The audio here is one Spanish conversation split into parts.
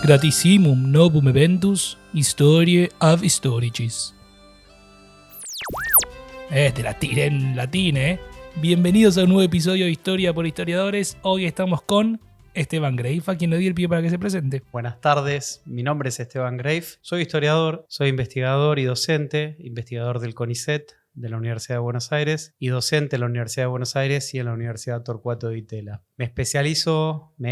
Gratissimum novum eventus, historiae ab historicis. Te la tiré en latín, ¿eh? Bienvenidos a un nuevo episodio de Historia por Historiadores. Hoy estamos con Esteban Greif, a quien le di el pie para que se presente. Buenas tardes, mi nombre es Esteban Greif, soy historiador, soy investigador y docente, investigador del CONICET de la Universidad de Buenos Aires y docente en la Universidad de Buenos Aires y en la Universidad Torcuato Di Tella. Me he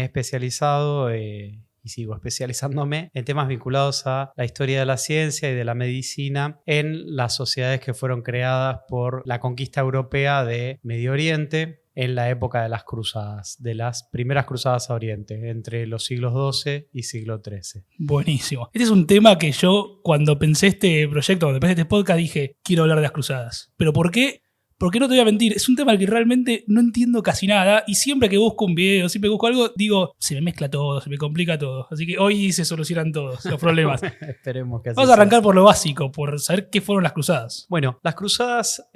especializado y sigo especializándome en temas vinculados a la historia de la ciencia y de la medicina en las sociedades que fueron creadas por la conquista europea de Medio Oriente en la época de las cruzadas, de las primeras cruzadas a Oriente, entre los siglos XII y siglo XIII. Buenísimo. Este es un tema que yo, cuando pensé este proyecto, cuando pensé este podcast, dije, quiero hablar de las cruzadas. ¿Pero por qué? Porque no te voy a mentir, es un tema al que realmente no entiendo casi nada y siempre que busco un video, siempre que busco algo, digo, se me mezcla todo, se me complica todo. Así que hoy se solucionan todos los problemas. Esperemos que así Vamos a arrancar sea. por lo básico, por saber qué fueron las cruzadas. Bueno, las cruzadas,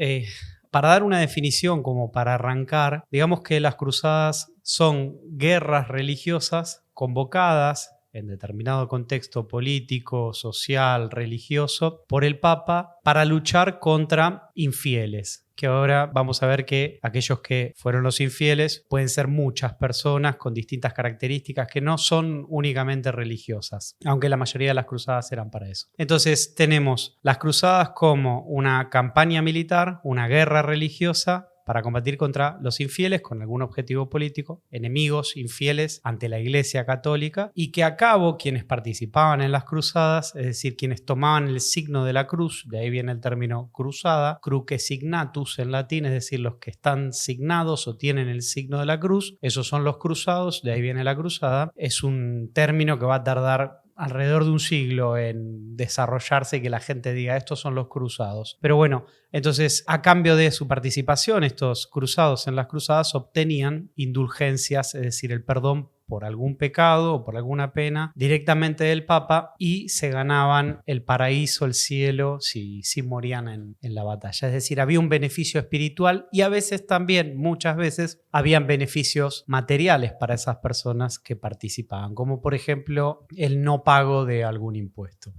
para dar una definición como para arrancar, digamos que las cruzadas son guerras religiosas convocadas en determinado contexto político, social, religioso, por el Papa para luchar contra infieles. Que ahora vamos a ver que aquellos que fueron los infieles pueden ser muchas personas con distintas características que no son únicamente religiosas, aunque la mayoría de las cruzadas eran para eso. Entonces tenemos las cruzadas como una campaña militar, una guerra religiosa, para combatir contra los infieles con algún objetivo político, enemigos infieles ante la Iglesia Católica, y que a cabo quienes participaban en las cruzadas, es decir, quienes tomaban el signo de la cruz, de ahí viene el término cruzada, cruce signatus en latín, es decir, los que están signados o tienen el signo de la cruz, esos son los cruzados, de ahí viene la cruzada. Es un término que va a tardar alrededor de un siglo en desarrollarse y que la gente diga estos son los cruzados. Pero bueno, entonces a cambio de su participación, estos cruzados en las cruzadas obtenían indulgencias, es decir, el perdón por algún pecado o por alguna pena directamente del Papa y se ganaban el paraíso, el cielo, si morían en la batalla. Es decir, había un beneficio espiritual y a veces también, muchas veces, habían beneficios materiales para esas personas que participaban, como por ejemplo el no pago de algún impuesto.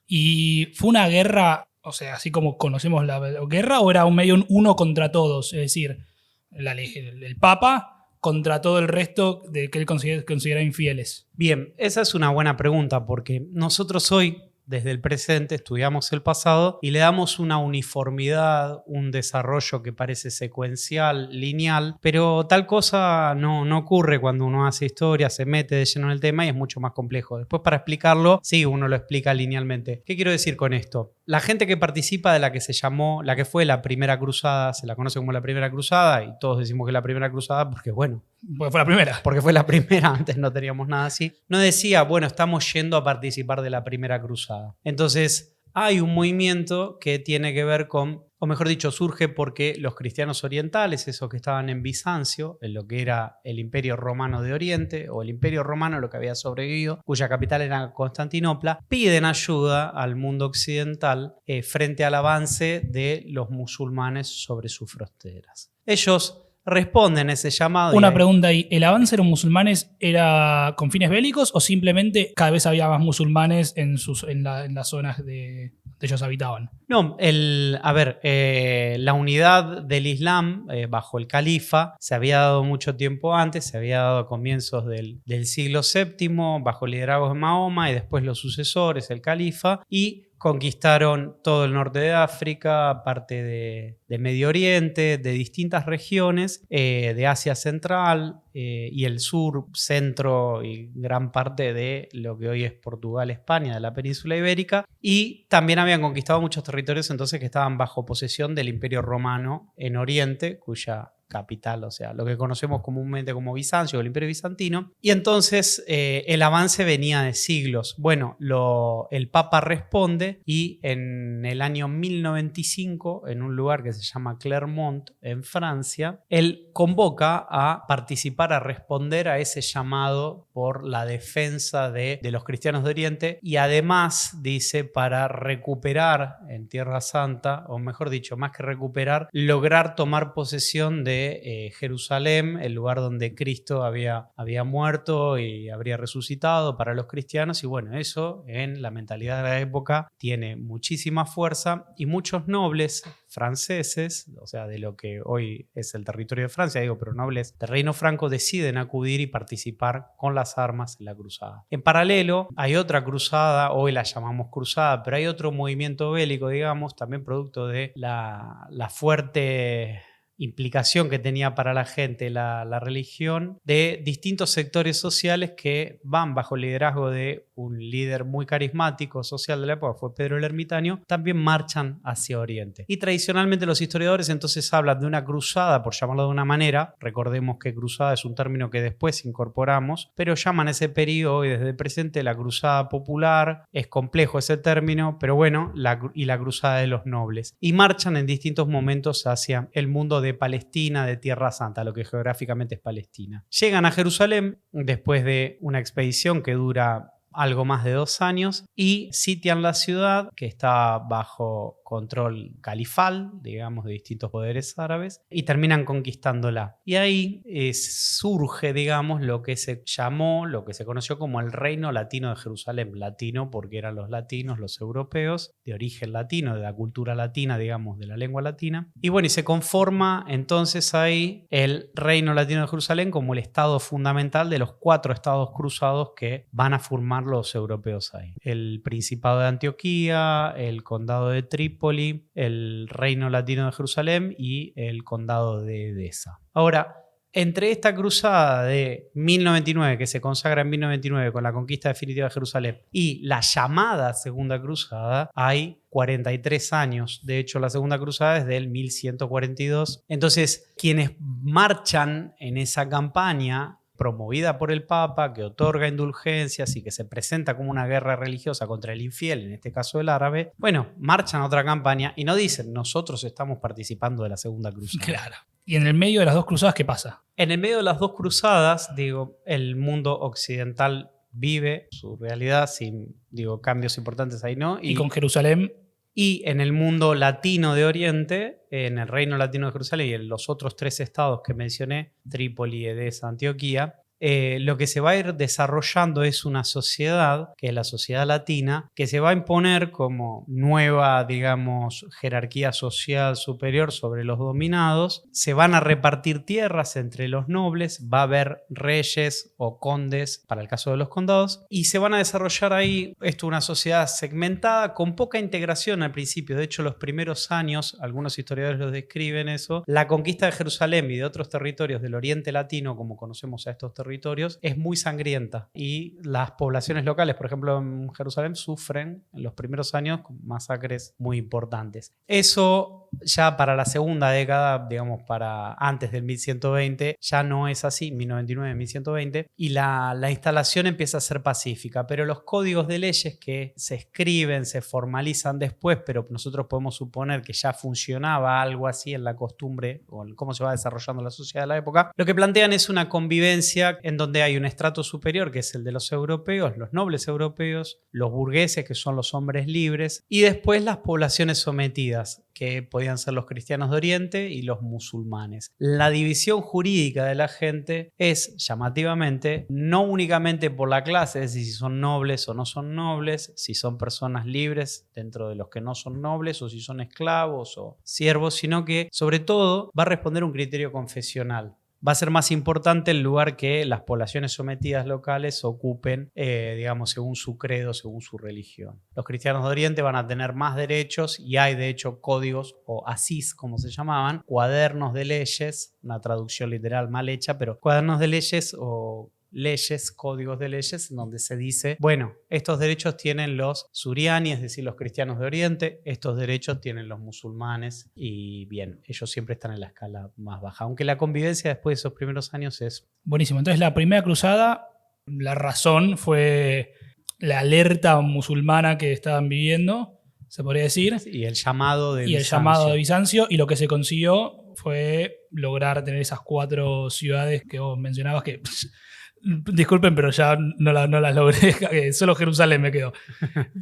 Y fue una guerra, o sea, así como conocemos la guerra, o era un medio uno contra todos, es decir, el Papa contra todo el resto de que él considera infieles. Bien, esa es una buena pregunta porque nosotros hoy, desde el presente, estudiamos el pasado y le damos una uniformidad, un desarrollo que parece secuencial, lineal, pero tal cosa no ocurre cuando uno hace historia, se mete de lleno en el tema y es mucho más complejo. Después, para explicarlo, sí, uno lo explica linealmente. ¿Qué quiero decir con esto? La gente que participa de la que fue la primera cruzada, se la conoce como la primera cruzada y todos decimos que es la primera cruzada porque, bueno, Pues fue la primera. porque fue la primera, antes no teníamos nada así. No decía, bueno, estamos yendo a participar de la primera cruzada. Entonces, hay un movimiento que tiene que ver con, o mejor dicho, surge porque los cristianos orientales, esos que estaban en Bizancio, en lo que era el Imperio Romano de Oriente, o el Imperio Romano, lo que había sobrevivido, cuya capital era Constantinopla, piden ayuda al mundo occidental frente al avance de los musulmanes sobre sus fronteras. Ellos responden a ese llamado. Una pregunta ahí, ¿el avance de los musulmanes era con fines bélicos o simplemente cada vez había más musulmanes en las zonas de ellos habitaban? No, la unidad del Islam bajo el califa se había dado mucho tiempo antes, se había dado a comienzos del siglo VII bajo el liderazgo de Mahoma y después los sucesores, el califa, y conquistaron todo el norte de África, parte de Medio Oriente, de distintas regiones, de Asia Central y el sur, centro y gran parte de lo que hoy es Portugal, España, de la península ibérica. Y también habían conquistado muchos territorios entonces que estaban bajo posesión del Imperio Romano en Oriente, cuya capital, o sea, lo que conocemos comúnmente como Bizancio o el Imperio Bizantino. Y entonces el avance venía de siglos. Bueno, el Papa responde y en el año 1095, en un lugar que se se llama Clermont, en Francia, él convoca a participar, a responder a ese llamado por la defensa de los cristianos de Oriente y además, dice, para recuperar en Tierra Santa, o mejor dicho, más que recuperar, lograr tomar posesión de Jerusalén, el lugar donde Cristo había muerto y habría resucitado para los cristianos. Y bueno, eso en la mentalidad de la época tiene muchísima fuerza y muchos nobles franceses, o sea, de lo que hoy es el territorio de Francia, pero nobles del Reino Franco deciden acudir y participar con las armas en la cruzada. En paralelo, hay otra cruzada, hoy la llamamos cruzada, pero hay otro movimiento bélico, digamos, también producto de la fuerte implicación que tenía para la gente la religión, de distintos sectores sociales que van bajo el liderazgo de un líder muy carismático social de la época, fue Pedro el Ermitaño, también marchan hacia Oriente. Y tradicionalmente los historiadores entonces hablan de una cruzada, por llamarlo de una manera, recordemos que cruzada es un término que después incorporamos, pero llaman ese periodo hoy desde el presente la cruzada popular, es complejo ese término, pero bueno, la cruzada de los nobles. Y marchan en distintos momentos hacia el mundo de Palestina, de Tierra Santa, lo que geográficamente es Palestina. Llegan a Jerusalén después de una expedición que dura algo más de 2 años y sitian la ciudad, que está bajo control califal, digamos, de distintos poderes árabes, y terminan conquistándola. Y ahí surge, digamos, lo que se conoció como el Reino Latino de Jerusalén. Latino porque eran los latinos, los europeos, de origen latino, de la cultura latina, digamos, de la lengua latina. Y bueno, y se conforma entonces ahí el Reino Latino de Jerusalén como el estado fundamental de los 4 estados cruzados que van a formar los europeos ahí. El Principado de Antioquía, el Condado de Trípoli, el Reino Latino de Jerusalén y el Condado de Edesa. Ahora, entre esta cruzada de 1099, que se consagra en 1099 con la conquista definitiva de Jerusalén, y la llamada Segunda Cruzada, hay 43 años. De hecho, la Segunda Cruzada es del 1142. Entonces, quienes marchan en esa campaña promovida por el Papa, que otorga indulgencias y que se presenta como una guerra religiosa contra el infiel, en este caso el árabe, bueno, marchan a otra campaña y no dicen, nosotros estamos participando de la Segunda Cruzada. Claro. ¿Y en el medio de las 2 cruzadas qué pasa? En el medio de las 2 cruzadas, el mundo occidental vive su realidad sin, cambios importantes ahí, ¿no? Y con Jerusalén. Y en el mundo latino de Oriente, en el Reino Latino de Jerusalén y en los otros 3 estados que mencioné, Trípoli, Edesa, Antioquía, lo que se va a ir desarrollando es una sociedad, que es la sociedad latina, que se va a imponer como nueva, jerarquía social superior sobre los dominados. Se van a repartir tierras entre los nobles, va a haber reyes o condes para el caso de los condados, y se van a desarrollar ahí una sociedad segmentada con poca integración al principio. De hecho, los primeros años, algunos historiadores los describen eso, la conquista de Jerusalén y de otros territorios del Oriente Latino, como conocemos a estos territorios, es muy sangrienta y las poblaciones locales, por ejemplo en Jerusalén, sufren en los primeros años masacres muy importantes. Eso ya para la segunda década, para antes del 1120, ya no es así, 1099, 1120, y la instalación empieza a ser pacífica, pero los códigos de leyes que se escriben, se formalizan después, pero nosotros podemos suponer que ya funcionaba algo así en la costumbre o en cómo se va desarrollando la sociedad de la época, lo que plantean es una convivencia en donde hay un estrato superior, que es el de los europeos, los nobles europeos, los burgueses, que son los hombres libres, y después las poblaciones sometidas, que podían ser los cristianos de Oriente y los musulmanes. La división jurídica de la gente es, llamativamente, no únicamente por la clase, es decir, si son nobles o no son nobles, si son personas libres dentro de los que no son nobles, o si son esclavos o siervos, sino que, sobre todo, va a responder un criterio confesional. Va a ser más importante el lugar que las poblaciones sometidas locales ocupen, según su credo, según su religión. Los cristianos de Oriente van a tener más derechos y hay, de hecho, códigos o asís, como se llamaban, cuadernos de leyes, una traducción literal mal hecha, pero cuadernos de leyes o leyes, códigos de leyes, donde se dice, bueno, estos derechos tienen los suriani, es decir, los cristianos de Oriente, estos derechos tienen los musulmanes y bien, ellos siempre están en la escala más baja, aunque la convivencia después de esos primeros años es... Buenísimo, entonces la primera cruzada, la razón fue la alerta musulmana que estaban viviendo se podría decir. Y el llamado de Y el llamado de Bizancio, y lo que se consiguió fue lograr tener esas 4 ciudades que vos mencionabas que, disculpen, pero ya no las logré, solo Jerusalén me quedó.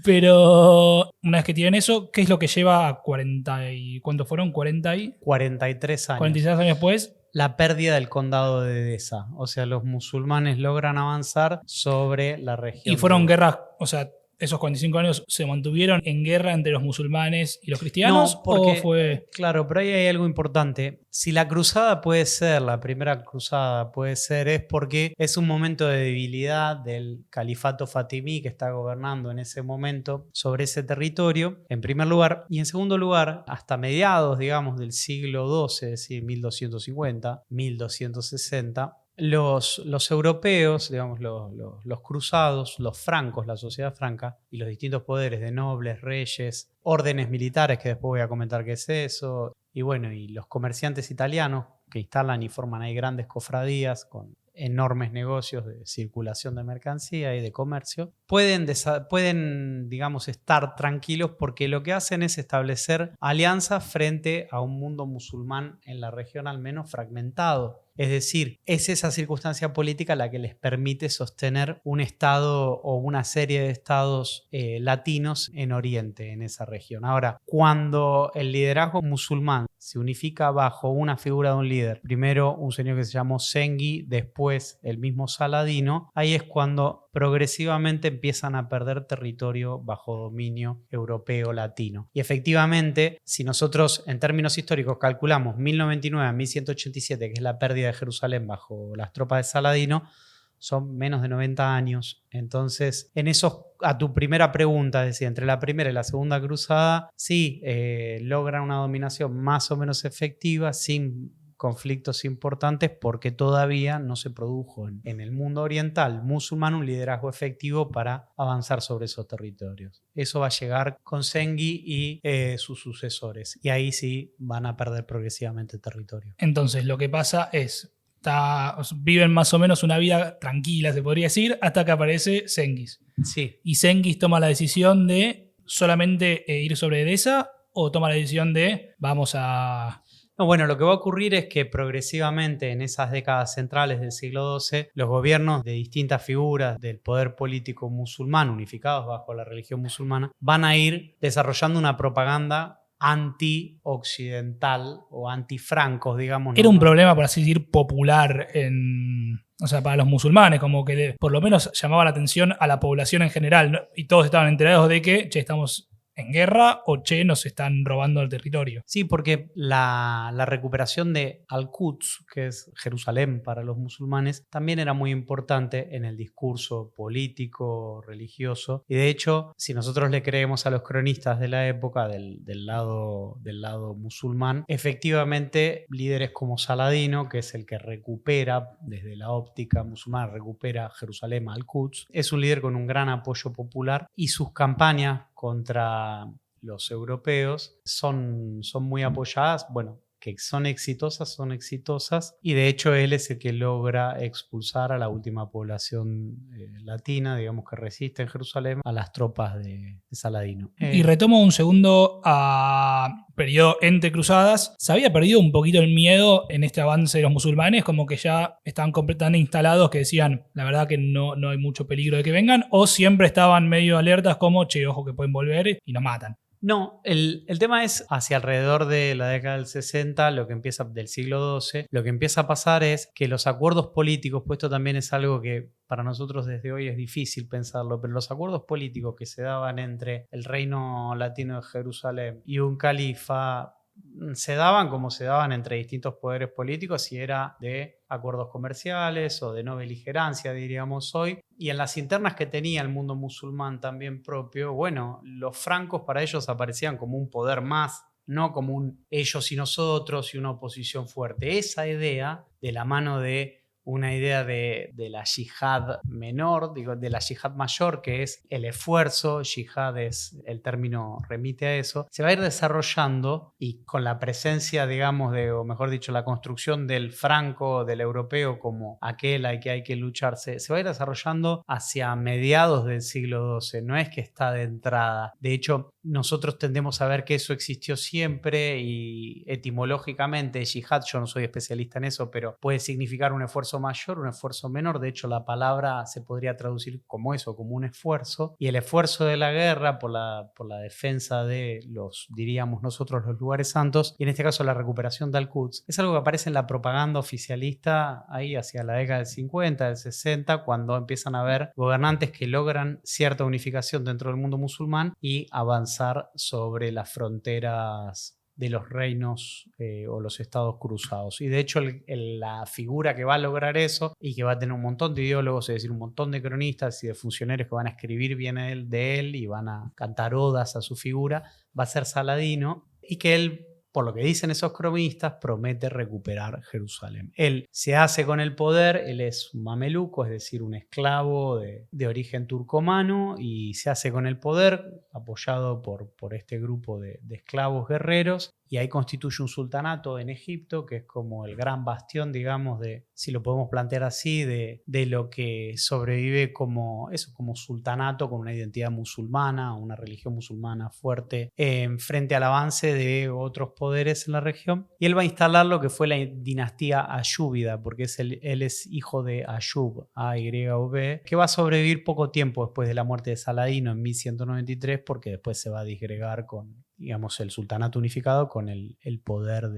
Pero una vez que tienen eso, ¿qué es lo que lleva a 40 y... ¿Cuántos fueron? 43 años. 46 años después. La pérdida del condado de Edesa. O sea, los musulmanes logran avanzar sobre la región. Y fueron guerras, o sea, esos 45 años se mantuvieron en guerra entre los musulmanes y los cristianos. No, porque, ¿o fue...? claro, pero ahí hay algo importante. Si la cruzada puede ser, la primera cruzada puede ser, es porque es un momento de debilidad del califato fatimí que está gobernando en ese momento sobre ese territorio, en primer lugar. Y en segundo lugar, hasta mediados, digamos, del siglo XII, es decir, 1250, 1260, los europeos, digamos, los cruzados, los francos, la sociedad franca y los distintos poderes de nobles, reyes, órdenes militares, que después voy a comentar qué es eso, y bueno, y los comerciantes italianos que instalan y forman ahí grandes cofradías con enormes negocios de circulación de mercancía y de comercio, pueden, digamos, estar tranquilos porque lo que hacen es establecer alianzas frente a un mundo musulmán en la región al menos fragmentado. Es decir, es esa circunstancia política la que les permite sostener un estado o una serie de estados latinos en Oriente, en esa región. Ahora, cuando el liderazgo musulmán se unifica bajo una figura de un líder, primero un señor que se llamó Zengi, después el mismo Saladino, ahí es cuando progresivamente empiezan a perder territorio bajo dominio europeo latino. Y efectivamente, si nosotros en términos históricos calculamos 1099 a 1187, que es la pérdida de Jerusalén bajo las tropas de Saladino, son menos de 90 años. Entonces, en esos, a tu primera pregunta, es decir, entre la primera y la segunda cruzada, sí, logran una dominación más o menos efectiva, sin conflictos importantes, porque todavía no se produjo en el mundo oriental musulmán un liderazgo efectivo para avanzar sobre esos territorios. Eso va a llegar con Zengi y sus sucesores, y ahí sí van a perder progresivamente territorio. Entonces, lo que pasa es, viven más o menos una vida tranquila, se podría decir, hasta que aparece Zengiz. Sí. Y Zengiz toma la decisión de solamente ir sobre Edesa, o toma la decisión de vamos a... No, bueno, lo que va a ocurrir es que progresivamente en esas décadas centrales del siglo XII, los gobiernos de distintas figuras del poder político musulmán, unificados bajo la religión musulmana, van a ir desarrollando una propaganda anti-occidental o anti-francos, digamos. Era un problema, por así decir, popular o sea, para los musulmanes, como que por lo menos llamaba la atención a la población en general, ¿no? Y todos estaban enterados de que, che, estamos en guerra o che, nos están robando el territorio. Sí, porque la recuperación de Al-Quds, que es Jerusalén para los musulmanes, también era muy importante en el discurso político, religioso. Y de hecho, si nosotros le creemos a los cronistas de la época del lado musulmán, efectivamente líderes como Saladino, que es el que recupera desde la óptica musulmana, recupera Jerusalén, Al-Quds, es un líder con un gran apoyo popular, y sus campañas contra los europeos son muy apoyadas, bueno, que son exitosas, y de hecho él es el que logra expulsar a la última población latina, digamos, que resiste en Jerusalén a las tropas de Saladino. Y retomo un segundo a periodo entre cruzadas. Se había perdido un poquito el miedo en este avance de los musulmanes, como que ya estaban completamente instalados, que decían, la verdad que no hay mucho peligro de que vengan, o siempre estaban medio alertas como, che, ojo que pueden volver y nos matan. No, el tema es hacia alrededor de la década del 60, del siglo XII, lo que empieza a pasar es que los acuerdos políticos, pues esto también es algo que para nosotros desde hoy es difícil pensarlo, pero los acuerdos políticos que se daban entre el reino latino de Jerusalén y un califa se daban como se daban entre distintos poderes políticos, y era de acuerdos comerciales o de no beligerancia, diríamos hoy. Y en las internas que tenía el mundo musulmán también propio, bueno, los francos para ellos aparecían como un poder más, no como un ellos y nosotros y una oposición fuerte. Esa idea, de la mano de una idea de la yihad menor, digo, de la yihad mayor, que es el esfuerzo. Yihad es, el término remite a eso. Se va a ir desarrollando y con la presencia, digamos, o mejor dicho, la construcción del franco, del europeo como aquel al que hay que lucharse, se va a ir desarrollando hacia mediados del siglo XII. No es que está de entrada. De hecho, nosotros tendemos a ver que eso existió siempre y etimológicamente yihad, yo no soy especialista en eso, pero puede significar un esfuerzo mayor, un esfuerzo menor. De hecho, la palabra se podría traducir como eso, como un esfuerzo. Y el esfuerzo de la guerra por la defensa de los, diríamos nosotros, los lugares santos, y en este caso la recuperación de Al-Quds, es algo que aparece en la propaganda oficialista ahí hacia la década del 50, del 60, cuando empiezan a haber gobernantes que logran cierta unificación dentro del mundo musulmán y avanzar sobre las fronteras de los reinos o los estados cruzados. Y de hecho la figura que va a lograr eso y que va a tener un montón de ideólogos, es decir, un montón de cronistas y de funcionarios que van a escribir bien de él y van a cantar odas a su figura, va a ser Saladino, y que él, por lo que dicen esos cronistas, promete recuperar Jerusalén. Él se hace con el poder, él es un mameluco, es decir, un esclavo de origen turcomano, y se hace con el poder apoyado por este grupo de esclavos guerreros, y ahí constituye un sultanato en Egipto, que es como el gran bastión, digamos, si lo podemos plantear así, de lo que sobrevive como sultanato con una identidad musulmana, una religión musulmana fuerte, frente al avance de otros poderes en la región. Y él va a instalar lo que fue la dinastía ayúbida, porque él es hijo de Ayub, A-Y-U-B, que va a sobrevivir poco tiempo después de la muerte de Saladino en 1193, porque después se va a disgregar con, digamos, el sultanato unificado con el poder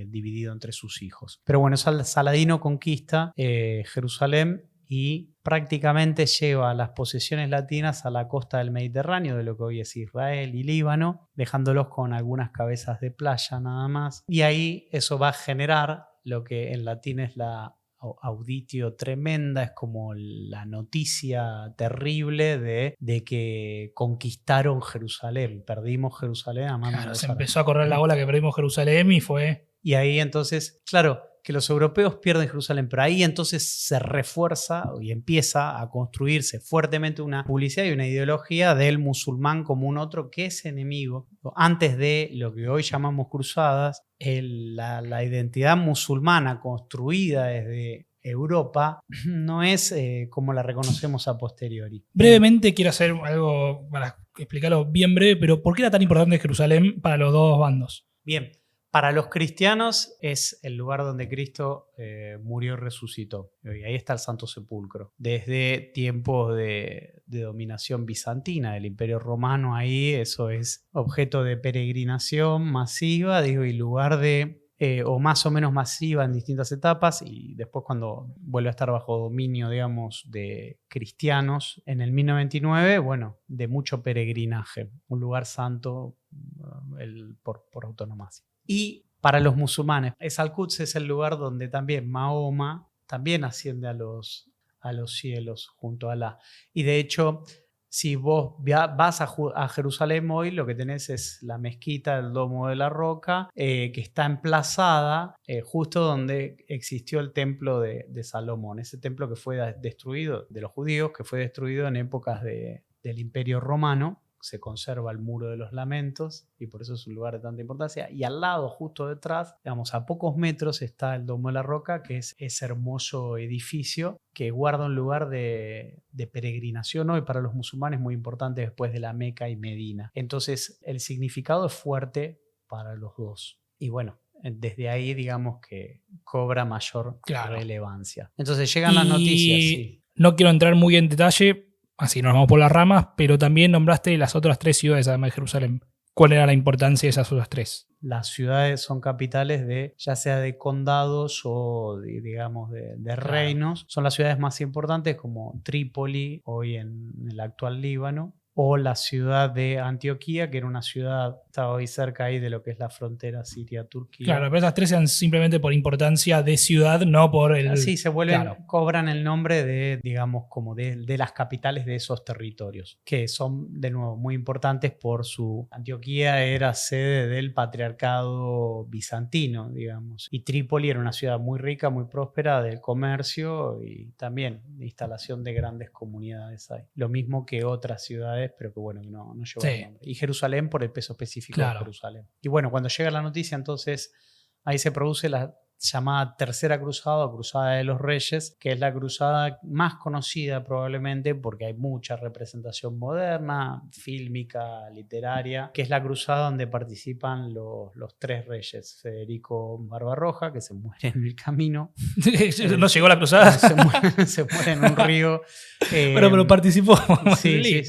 dividido entre sus hijos. Pero bueno, Saladino conquista Jerusalén y prácticamente lleva las posesiones latinas a la costa del Mediterráneo, de lo que hoy es Israel y Líbano, dejándolos con algunas cabezas de playa nada más. Y ahí eso va a generar lo que en latín es la auditio tremenda, es como la noticia terrible de que conquistaron Jerusalén, perdimos Jerusalén a manos de los Se árabes. empezó a correr la bola que perdimos Jerusalén y fue... Y ahí entonces, claro, que los europeos pierden Jerusalén, pero ahí entonces se refuerza y empieza a construirse fuertemente una publicidad y una ideología del musulmán como un otro que es enemigo. Antes de lo que hoy llamamos cruzadas, la identidad musulmana construida desde Europa no es como la reconocemos a posteriori. Brevemente quiero hacer algo para explicarlo bien breve, pero ¿por qué era tan importante Jerusalén para los dos bandos? Bien. Para los cristianos es el lugar donde Cristo murió y resucitó. Y ahí está el Santo Sepulcro. Desde tiempos de dominación bizantina del Imperio Romano, ahí eso es objeto de peregrinación masiva, digo, y lugar o más o menos masiva en distintas etapas, y después cuando vuelve a estar bajo dominio, digamos, de cristianos en el 1099, bueno, de mucho peregrinaje. Un lugar santo por autonomía. Y para los musulmanes, Al-Quds es el lugar donde también Mahoma también asciende a los cielos junto a Alá. Y de hecho, si vos vas a Jerusalén hoy, lo que tenés es la mezquita del Domo de la Roca, que está emplazada justo donde existió el templo de Salomón. Ese templo que fue destruido, de los judíos, que fue destruido en épocas del Imperio Romano. Se conserva el Muro de los Lamentos y por eso es un lugar de tanta importancia. Y al lado, justo detrás, digamos, a pocos metros, está el Domo de la Roca, que es ese hermoso edificio que guarda un lugar de peregrinación hoy para los musulmanes muy importante después de la Meca y Medina. Entonces, el significado es fuerte para los dos. Y bueno, desde ahí, digamos que cobra mayor relevancia. Entonces, llegan las noticias. Sí. No quiero entrar muy en detalle, así nos vamos por las ramas, pero también nombraste las otras 3 ciudades además de Jerusalén. ¿Cuál era la importancia de esas otras 3? Las ciudades son capitales ya sea de condados o digamos de reinos. Son las ciudades más importantes como Trípoli, hoy en el actual Líbano, o la ciudad de Antioquía, que era una ciudad, estaba hoy cerca ahí de lo que es la frontera Siria-Turquía. Claro, pero esas tres sean simplemente por importancia de ciudad, no por el... Así se vuelven, claro. cobran el nombre de, digamos, como de las capitales de esos territorios, que son, de nuevo, muy importantes por su... Antioquía era sede del patriarcado bizantino, digamos, y Trípoli era una ciudad muy rica, muy próspera del comercio y también de instalación de grandes comunidades ahí. Lo mismo que otras ciudades, pero que bueno, que no llevan el nombre. Y Jerusalén por el peso específico de Jerusalén. Y bueno, cuando llega la noticia, entonces ahí se produce la llamada Tercera Cruzada o Cruzada de los Reyes, que es la cruzada más conocida probablemente porque hay mucha representación moderna, fílmica, literaria, que es la cruzada donde participan los tres reyes. Federico Barbarroja, que se muere en el camino. No llegó la cruzada. Se muere en un río. Pero participó. Sí.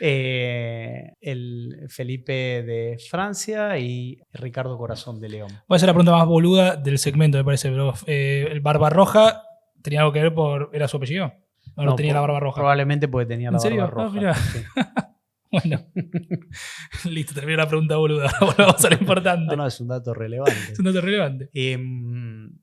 El Felipe de Francia y Ricardo Corazón de León. Voy a hacer la pregunta más boluda del segmento, me parece, pero el Barbarroja tenía algo que ver era su apellido. No tenía la barba roja. Probablemente porque tenía la barba roja. ¿En serio? Sí. Bueno, listo, terminó la pregunta boluda. Volvamos a lo importante. No, es un dato relevante. Es un dato relevante.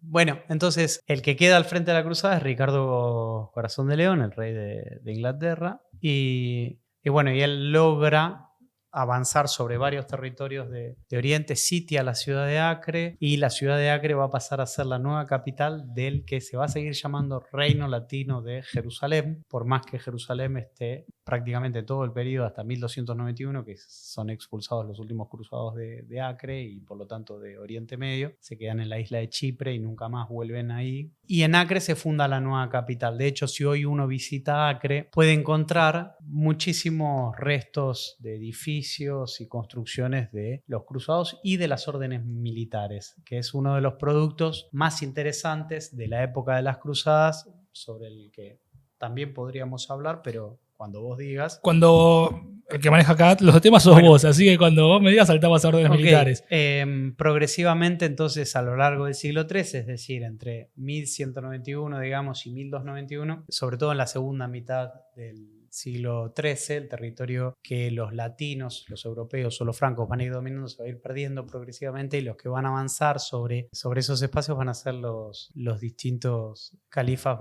Bueno, entonces el que queda al frente de la cruzada es Ricardo Corazón de León, el rey de Inglaterra. Y bueno, y él logra avanzar sobre varios territorios de Oriente, sitia la ciudad de Acre y la ciudad de Acre va a pasar a ser la nueva capital del que se va a seguir llamando Reino Latino de Jerusalén, por más que Jerusalén esté prácticamente todo el periodo hasta 1291, que son expulsados los últimos cruzados de Acre y por lo tanto de Oriente Medio, se quedan en la isla de Chipre y nunca más vuelven ahí. Y en Acre se funda la nueva capital. De hecho, si hoy uno visita Acre, puede encontrar muchísimos restos de edificios y construcciones de los cruzados y de las órdenes militares, que es uno de los productos más interesantes de la época de las cruzadas, sobre el que también podríamos hablar, pero cuando vos digas. Cuando el que maneja acá los temas sos vos, así que cuando vos me digas saltamos a órdenes militares. Progresivamente, entonces, a lo largo del siglo III, es decir, entre 1191, digamos, y 1291, sobre todo en la segunda mitad del siglo XIII, el territorio que los latinos, los europeos o los francos van a ir dominando se va a ir perdiendo progresivamente y los que van a avanzar sobre esos espacios van a ser los distintos califas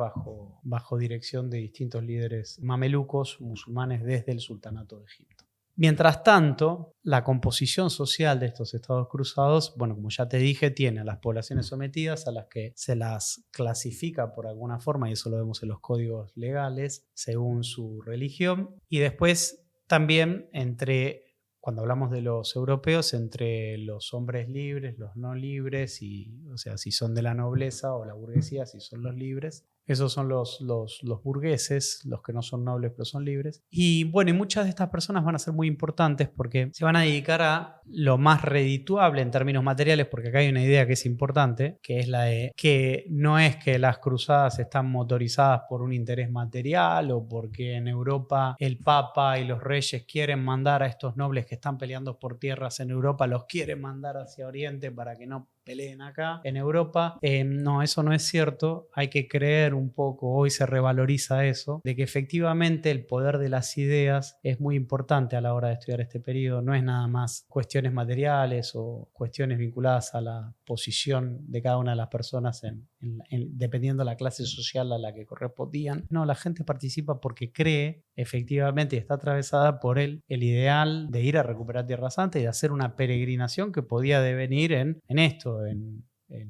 bajo dirección de distintos líderes mamelucos musulmanes desde el sultanato de Egipto. Mientras tanto, la composición social de estos estados cruzados, bueno, como ya te dije, tiene a las poblaciones sometidas a las que se las clasifica por alguna forma, y eso lo vemos en los códigos legales, según su religión. Y después también cuando hablamos de los europeos, entre los hombres libres, los no libres, o sea, si son de la nobleza o la burguesía, si son los libres. Esos son los burgueses, los que no son nobles pero son libres. Y bueno, y muchas de estas personas van a ser muy importantes porque se van a dedicar a lo más redituable en términos materiales, porque acá hay una idea que es importante, que es la de que no es que las cruzadas están motorizadas por un interés material o porque en Europa el Papa y los reyes quieren mandar a estos nobles que están peleando por tierras en Europa, los quieren mandar hacia Oriente para que no peleen acá en Europa. No, eso no es cierto. Hay que creer un poco, hoy se revaloriza eso, de que efectivamente el poder de las ideas es muy importante a la hora de estudiar este periodo. No es nada más cuestiones materiales o cuestiones vinculadas a la posición de cada una de las personas dependiendo de la clase social a la que correspondían. No, la gente participa porque cree efectivamente y está atravesada por el ideal de ir a recuperar Tierra Santa y de hacer una peregrinación que podía devenir en esto, en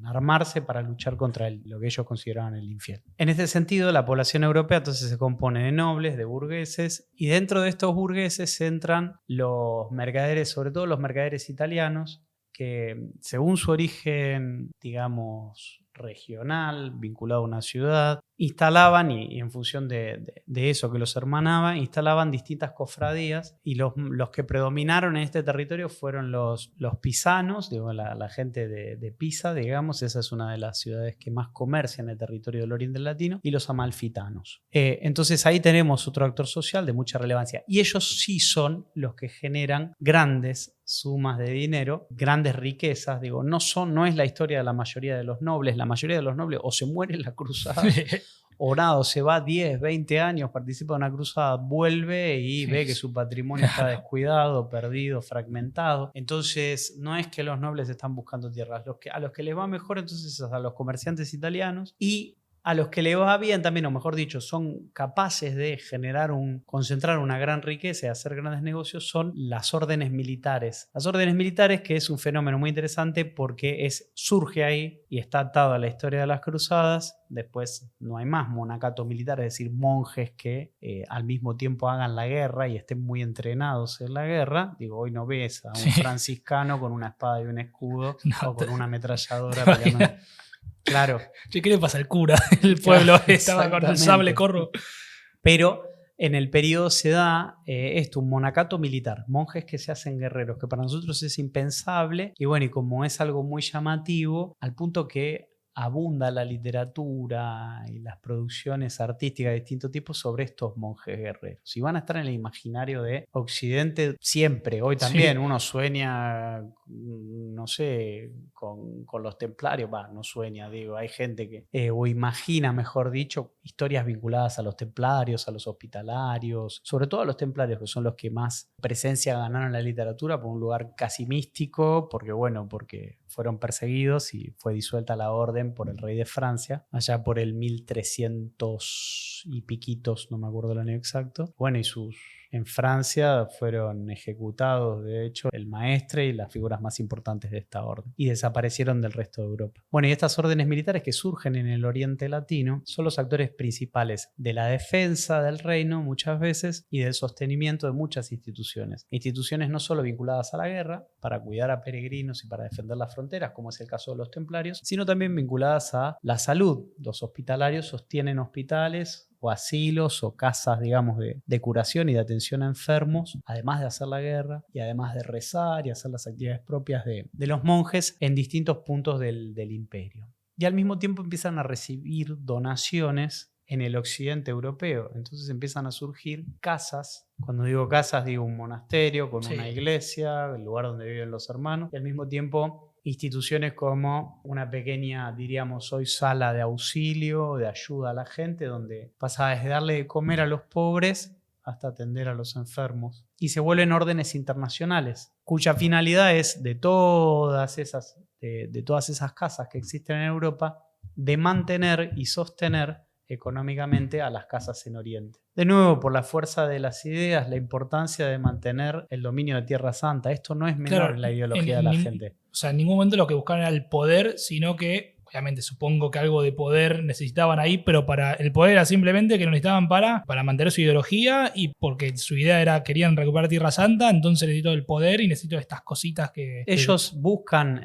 armarse para luchar contra lo que ellos consideraban el infiel. En este sentido, la población europea entonces se compone de nobles, de burgueses, y dentro de estos burgueses entran los mercaderes, sobre todo los mercaderes italianos, que según su origen, digamos, regional, vinculado a una ciudad, instalaban, y en función de eso que los hermanaba, instalaban distintas cofradías, y los que predominaron en este territorio fueron los pisanos, digo, la gente de Pisa, digamos, esa es una de las ciudades que más comercia en el territorio del Oriente Latino, y los amalfitanos. Entonces ahí tenemos otro actor social de mucha relevancia, y ellos sí son los que generan grandes sumas de dinero, grandes riquezas, digo, no es la historia de la mayoría de los nobles. La mayoría de los nobles o se mueren en la cruzada o se va 10, 20 años, participa de una cruzada, vuelve y ve que su patrimonio está descuidado, perdido, fragmentado. Entonces, no es que los nobles están buscando tierras. A los que les va mejor, entonces, es a los comerciantes italianos y a los que le va bien también, o mejor dicho, son capaces de concentrar una gran riqueza y hacer grandes negocios, son las órdenes militares. Las órdenes militares, que es un fenómeno muy interesante porque surge ahí y está atado a la historia de las cruzadas. Después no hay más monacato militar, es decir, monjes que al mismo tiempo hagan la guerra y estén muy entrenados en la guerra. Digo, hoy no ves a un franciscano con una espada y un escudo o con una ametralladora peleando. Claro. ¿Qué le pasa al cura? El pueblo estaba con el sable, corro. Pero en el periodo se da un monacato militar, monjes que se hacen guerreros, que para nosotros es impensable. Y bueno, y como es algo muy llamativo, al punto que abunda la literatura y las producciones artísticas de distintos tipos sobre estos monjes guerreros. Y van a estar en el imaginario de Occidente siempre. Hoy también uno sueña, no sé, con los templarios. No sueña, digo, hay gente que o imagina, mejor dicho, historias vinculadas a los templarios, a los hospitalarios, sobre todo a los templarios, que son los que más presencia ganaron en la literatura por un lugar casi místico, porque fueron perseguidos y fue disuelta la orden por el rey de Francia, allá por el 1300 y piquitos, no me acuerdo el año exacto. Bueno, en Francia fueron ejecutados, de hecho, el maestre y las figuras más importantes de esta orden, y desaparecieron del resto de Europa. Bueno, y estas órdenes militares que surgen en el Oriente Latino son los actores principales de la defensa del reino muchas veces y del sostenimiento de muchas instituciones. Instituciones no solo vinculadas a la guerra, para cuidar a peregrinos y para defender las fronteras, como es el caso de los templarios, sino también vinculadas a la salud. Los hospitalarios sostienen hospitales o asilos o casas, digamos, de curación y de atención a enfermos, además de hacer la guerra y además de rezar y hacer las actividades propias de los monjes en distintos puntos del imperio. Y al mismo tiempo empiezan a recibir donaciones en el occidente europeo. Entonces empiezan a surgir casas. Cuando digo casas, digo un monasterio con una iglesia, el lugar donde viven los hermanos, y al mismo tiempo instituciones como una pequeña, diríamos hoy, sala de auxilio, de ayuda a la gente, donde pasa desde darle de comer a los pobres hasta atender a los enfermos. Y se vuelven órdenes internacionales, cuya finalidad es de todas esas casas que existen en Europa, de mantener y sostener económicamente a las casas en Oriente. De nuevo, por la fuerza de las ideas, la importancia de mantener el dominio de Tierra Santa. Esto no es menor en la ideología de la gente. O sea, en ningún momento lo que buscaban era el poder, sino que, obviamente, supongo que algo de poder necesitaban ahí, pero para el poder era simplemente que lo necesitaban para mantener su ideología y porque su idea era querían recuperar Tierra Santa, entonces necesito el poder y necesito estas cositas que... Ellos buscan,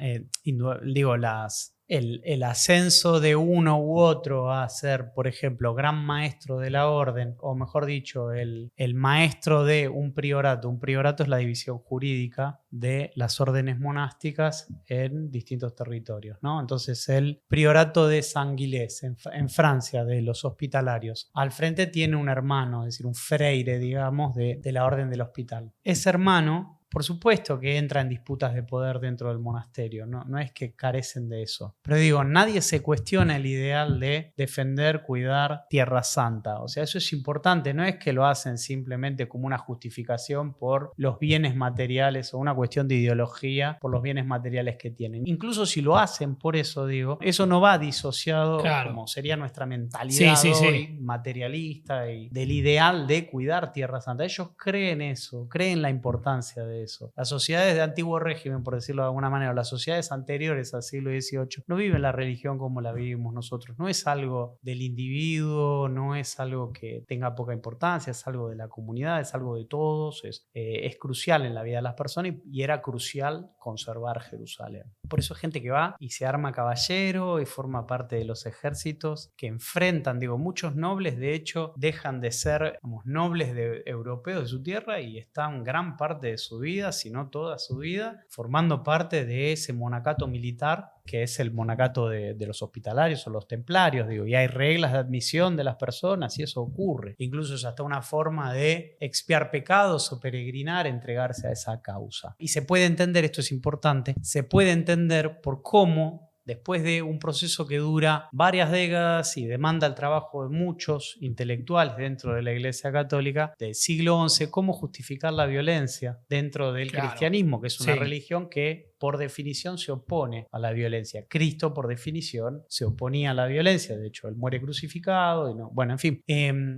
el ascenso de uno u otro a ser, por ejemplo, gran maestro de la orden, o mejor dicho, el maestro de un priorato. Un priorato es la división jurídica de las órdenes monásticas en distintos territorios, ¿no? Entonces, el priorato de Saint-Gilles en Francia, de los hospitalarios, al frente tiene un hermano, es decir, un freire, digamos, de la orden del hospital. Ese hermano, por supuesto que entra en disputas de poder dentro del monasterio, no es que carecen de eso. Pero digo, nadie se cuestiona el ideal de defender, cuidar Tierra Santa. O sea, eso es importante, no es que lo hacen simplemente como una justificación por los bienes materiales o una cuestión de ideología por los bienes materiales que tienen. Incluso si lo hacen, por eso digo, eso no va disociado, como sería nuestra mentalidad hoy, materialista y del ideal de cuidar Tierra Santa. Ellos creen eso, creen la importancia de eso. Las sociedades de antiguo régimen, por decirlo de alguna manera, las sociedades anteriores al siglo XVIII, no viven la religión como la vivimos nosotros. No es algo del individuo, no es algo que tenga poca importancia, es algo de la comunidad, es algo de todos, es crucial en la vida de las personas y era crucial conservar Jerusalén. Por eso hay gente que va y se arma caballero y forma parte de los ejércitos que enfrentan, muchos nobles de hecho dejan de ser nobles europeos de su tierra y están gran parte de su vida, si no toda su vida, formando parte de ese monacato militar que es el monacato de los hospitalarios o los templarios, y hay reglas de admisión de las personas y eso ocurre. Incluso es hasta una forma de expiar pecados o peregrinar, entregarse a esa causa. Y se puede entender, esto es importante, se puede entender por cómo después de un proceso que dura varias décadas y demanda el trabajo de muchos intelectuales dentro de la Iglesia Católica del siglo XI, cómo justificar la violencia dentro del cristianismo, que es una religión que por definición se opone a la violencia. Cristo, por definición, se oponía a la violencia. De hecho, él muere crucificado. Y no, bueno, en fin.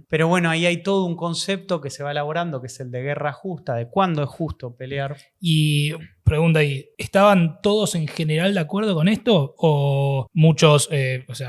Pero bueno, ahí hay todo un concepto que se va elaborando, que es el de guerra justa, de cuándo es justo pelear. Y pregunta ahí, ¿estaban todos en general de acuerdo con esto? ¿O muchos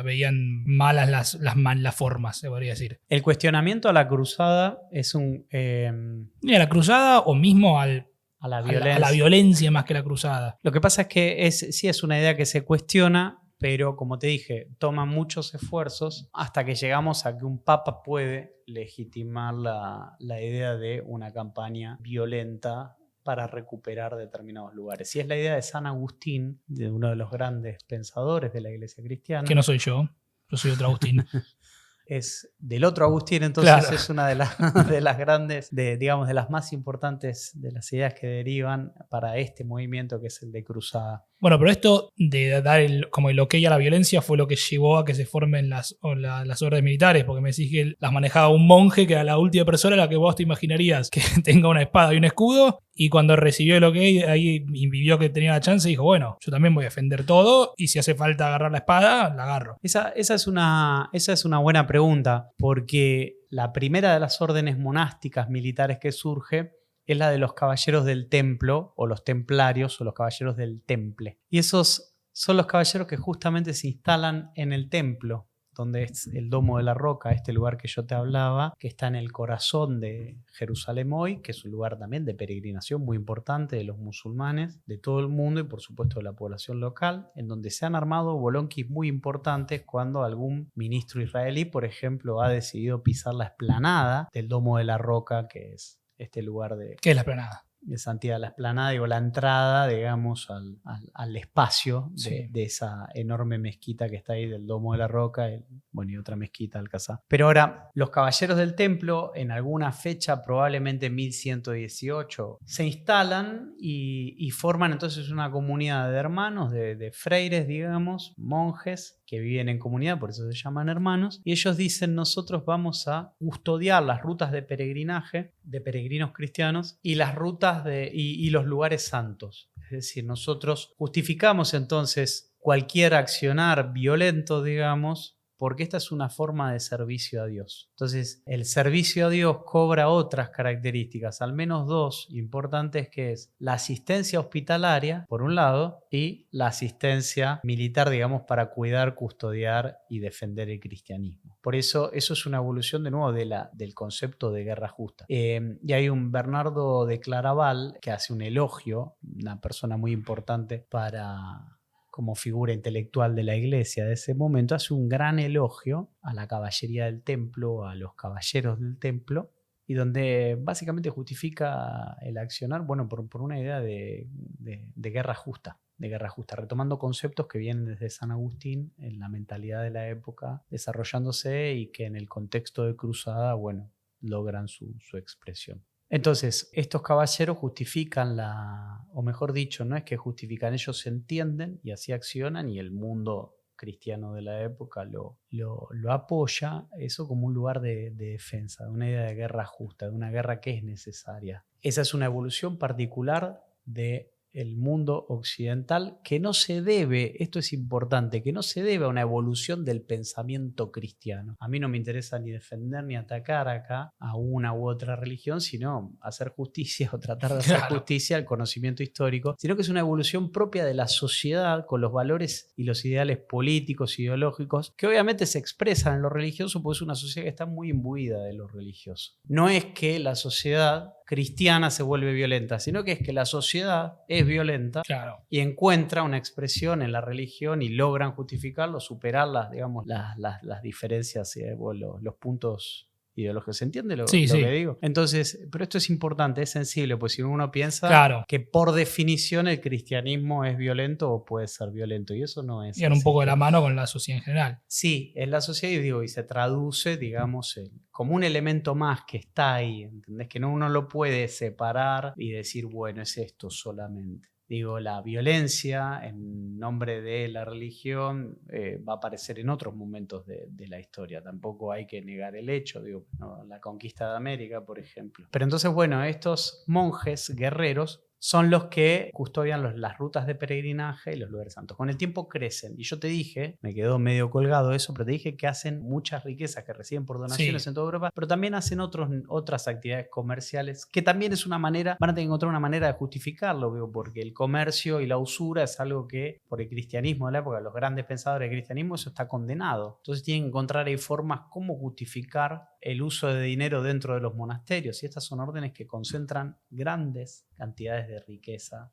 veían malas las formas, se podría decir? El cuestionamiento a la cruzada es un... ¿A la cruzada o mismo a la violencia más que la cruzada? Lo que pasa es que sí es una idea que se cuestiona, pero como te dije, toma muchos esfuerzos hasta que llegamos a que un papa puede legitimar la idea de una campaña violenta para recuperar determinados lugares. Y es la idea de San Agustín, de uno de los grandes pensadores de la Iglesia cristiana. Que no soy yo soy otro Agustín. Es del otro Agustín, entonces claro. Es una de las grandes, de las más importantes de las ideas que derivan para este movimiento que es el de cruzada. Bueno, pero esto de dar el ok a la violencia fue lo que llevó a que se formen las órdenes militares, porque me decís que las manejaba un monje que era la última persona a la que vos te imaginarías que tenga una espada y un escudo, y cuando recibió el ok ahí y vivió que tenía la chance, dijo, bueno, yo también voy a defender todo, y si hace falta agarrar la espada, la agarro. Esa es una buena pregunta, porque la primera de las órdenes monásticas militares que surge es la de los caballeros del templo, o los templarios, o los caballeros del temple. Y esos son los caballeros que justamente se instalan en el templo, donde es el Domo de la Roca, este lugar que yo te hablaba, que está en el corazón de Jerusalén hoy, que es un lugar también de peregrinación muy importante de los musulmanes, de todo el mundo y por supuesto de la población local, en donde se han armado bolonquis muy importantes cuando algún ministro israelí, por ejemplo, ha decidido pisar la explanada del Domo de la Roca, que es este lugar de... ¿Qué es la explanada? De Santidad, la explanada, digo, la entrada, digamos, al espacio sí. de esa enorme mezquita que está ahí del Domo de la Roca, y otra mezquita, Alcazá. Pero ahora, los caballeros del templo, en alguna fecha, probablemente 1118, se instalan y forman entonces una comunidad de hermanos, de freires, digamos, monjes, que viven en comunidad, por eso se llaman hermanos, y ellos dicen, nosotros vamos a custodiar las rutas de peregrinaje de peregrinos cristianos y las rutas y los lugares santos. Es decir, nosotros justificamos entonces cualquier accionar violento, digamos, porque esta es una forma de servicio a Dios. Entonces, el servicio a Dios cobra otras características, al menos dos importantes, que es la asistencia hospitalaria, por un lado, y la asistencia militar, digamos, para cuidar, custodiar y defender el cristianismo. Por eso es una evolución, de nuevo, del concepto de guerra justa. Y hay un Bernardo de Claraval que hace un elogio, una persona muy importante como figura intelectual de la iglesia de ese momento, hace un gran elogio a la caballería del templo, a los caballeros del templo, y donde básicamente justifica el accionar, bueno, por una idea de guerra justa, retomando conceptos que vienen desde San Agustín en la mentalidad de la época, desarrollándose y que en el contexto de cruzada, bueno, logran su expresión. Entonces, estos caballeros justifican o mejor dicho, no es que justifican, ellos se entienden y así accionan, y el mundo cristiano de la época lo apoya, eso como un lugar de defensa, de una idea de guerra justa, de una guerra que es necesaria. Esa es una evolución particular del mundo occidental que no se debe, esto es importante, que no se debe a una evolución del pensamiento cristiano. A mí no me interesa ni defender ni atacar acá a una u otra religión, sino hacer justicia o tratar de hacer justicia al conocimiento histórico, sino que es una evolución propia de la sociedad con los valores y los ideales políticos, ideológicos, que obviamente se expresan en lo religioso, porque es una sociedad que está muy imbuida de lo religioso. No es que la sociedad cristiana se vuelve violenta, sino que es que la sociedad es violenta y encuentra una expresión en la religión y logran justificarlo, superar las diferencias, los puntos ideológicos. ¿Se entiende lo que digo? Entonces, pero esto es importante, es sensible, pues si uno piensa que por definición el cristianismo es violento o puede ser violento, y eso no es. Y un poco de la mano con la sociedad en general. Sí, es la sociedad y se traduce, digamos, como un elemento más que está ahí, ¿entendés? Que uno lo puede separar y decir, bueno, es esto solamente. Digo, la violencia en nombre de la religión va a aparecer en otros momentos de la historia. Tampoco hay que negar el hecho, digo, ¿no? La conquista de América, por ejemplo. Pero entonces, bueno, estos monjes guerreros son los que custodian las rutas de peregrinaje y los lugares santos. Con el tiempo crecen. Y yo te dije, me quedó medio colgado eso, pero te dije que hacen muchas riquezas que reciben por donaciones en toda Europa, pero también hacen otras actividades comerciales que también es una manera, van a tener que encontrar una manera de justificarlo, digo, porque el comercio y la usura es algo que por el cristianismo de la época, los grandes pensadores del cristianismo, eso está condenado. Entonces tienen que encontrar ahí formas cómo justificar el uso de dinero dentro de los monasterios. Y estas son órdenes que concentran grandes cantidades de riqueza,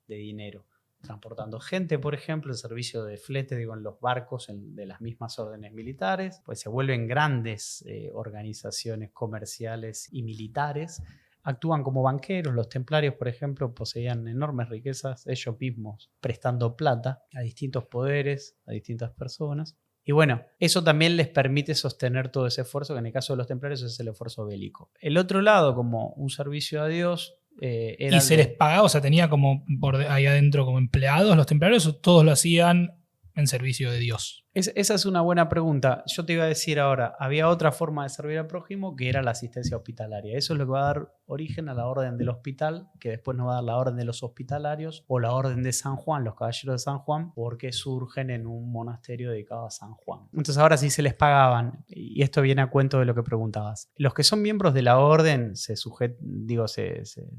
de dinero. Transportando gente, por ejemplo, el servicio de flete, digo, en los barcos de las mismas órdenes militares, pues se vuelven grandes organizaciones comerciales y militares. Actúan como banqueros. Los templarios, por ejemplo, poseían enormes riquezas ellos mismos, prestando plata a distintos poderes, a distintas personas. Y bueno, eso también les permite sostener todo ese esfuerzo, que en el caso de los templarios es el esfuerzo bélico. El otro lado, como un servicio a Dios, era... ¿Y se les pagaba? O sea, ¿tenía como por ahí adentro como empleados los templarios o todos lo hacían en servicio de Dios? Esa es una buena pregunta. Yo te iba a decir ahora, había otra forma de servir al prójimo que era la asistencia hospitalaria. Eso es lo que va a dar origen a la orden del hospital, que después nos va a dar la orden de los hospitalarios o la orden de San Juan, los caballeros de San Juan, porque surgen en un monasterio dedicado a San Juan. Entonces ahora sí se les pagaban, y esto viene a cuento de lo que preguntabas. Los que son miembros de la orden se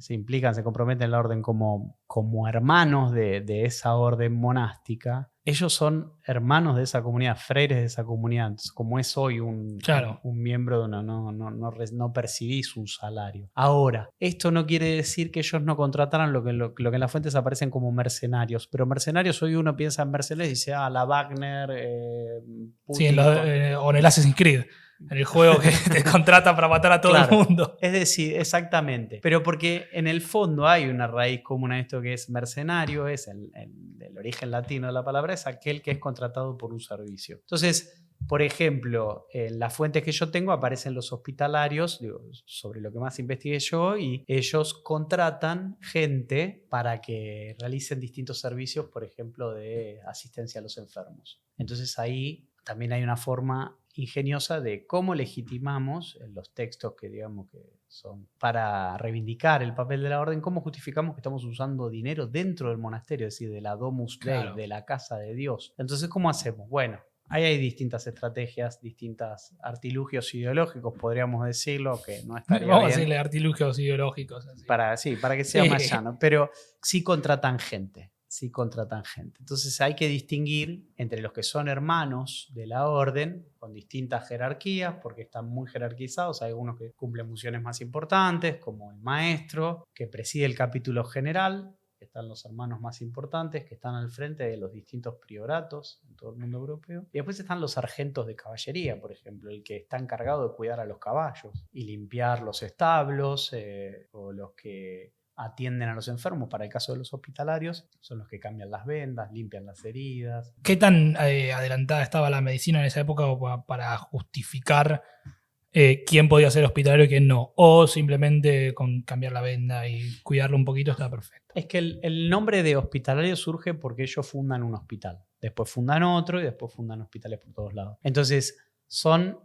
implican, se comprometen en la orden como hermanos de esa orden monástica. Ellos son hermanos de esa comunidad, freires de esa comunidad. Entonces, como es hoy un miembro de una, no percibís un salario. Ahora, esto no quiere decir que ellos no contrataran lo que en las fuentes aparecen como mercenarios. Pero mercenarios, hoy uno piensa en mercenarios y dice, la Wagner, Putin. Sí, o en el Assassin's Creed. En el juego que te contrata para matar a todo el mundo. Es decir, exactamente. Pero porque en el fondo hay una raíz común a esto que es mercenario, es el origen latino de la palabra, es aquel que es contratado por un servicio. Entonces, por ejemplo, en las fuentes que yo tengo aparecen los hospitalarios, sobre lo que más investigué yo, y ellos contratan gente para que realicen distintos servicios, por ejemplo, de asistencia a los enfermos. Entonces ahí también hay una forma ingeniosa de cómo legitimamos en los textos que digamos que son para reivindicar el papel de la orden, cómo justificamos que estamos usando dinero dentro del monasterio, es decir, de la Domus Dei, de la casa de Dios. Entonces, ¿cómo hacemos? Bueno, ahí hay distintas estrategias, distintos artilugios ideológicos, podríamos decirlo, que no estaría Vamos bien. a decirle artilugios ideológicos. Así. Para que sea más llano, pero sí contratan gente. Entonces hay que distinguir entre los que son hermanos de la orden con distintas jerarquías, porque están muy jerarquizados. Hay algunos que cumplen funciones más importantes, como el maestro, que preside el capítulo general. Están los hermanos más importantes, que están al frente de los distintos prioratos en todo el mundo europeo. Y después están los sargentos de caballería, por ejemplo, el que está encargado de cuidar a los caballos y limpiar los establos, o los que atienden a los enfermos. Para el caso de los hospitalarios, son los que cambian las vendas, limpian las heridas. ¿Qué tan adelantada estaba la medicina en esa época para justificar quién podía ser hospitalario y quién no? O simplemente con cambiar la venda y cuidarlo un poquito está perfecto. Es que el nombre de hospitalario surge porque ellos fundan un hospital. Después fundan otro y después fundan hospitales por todos lados. Entonces, son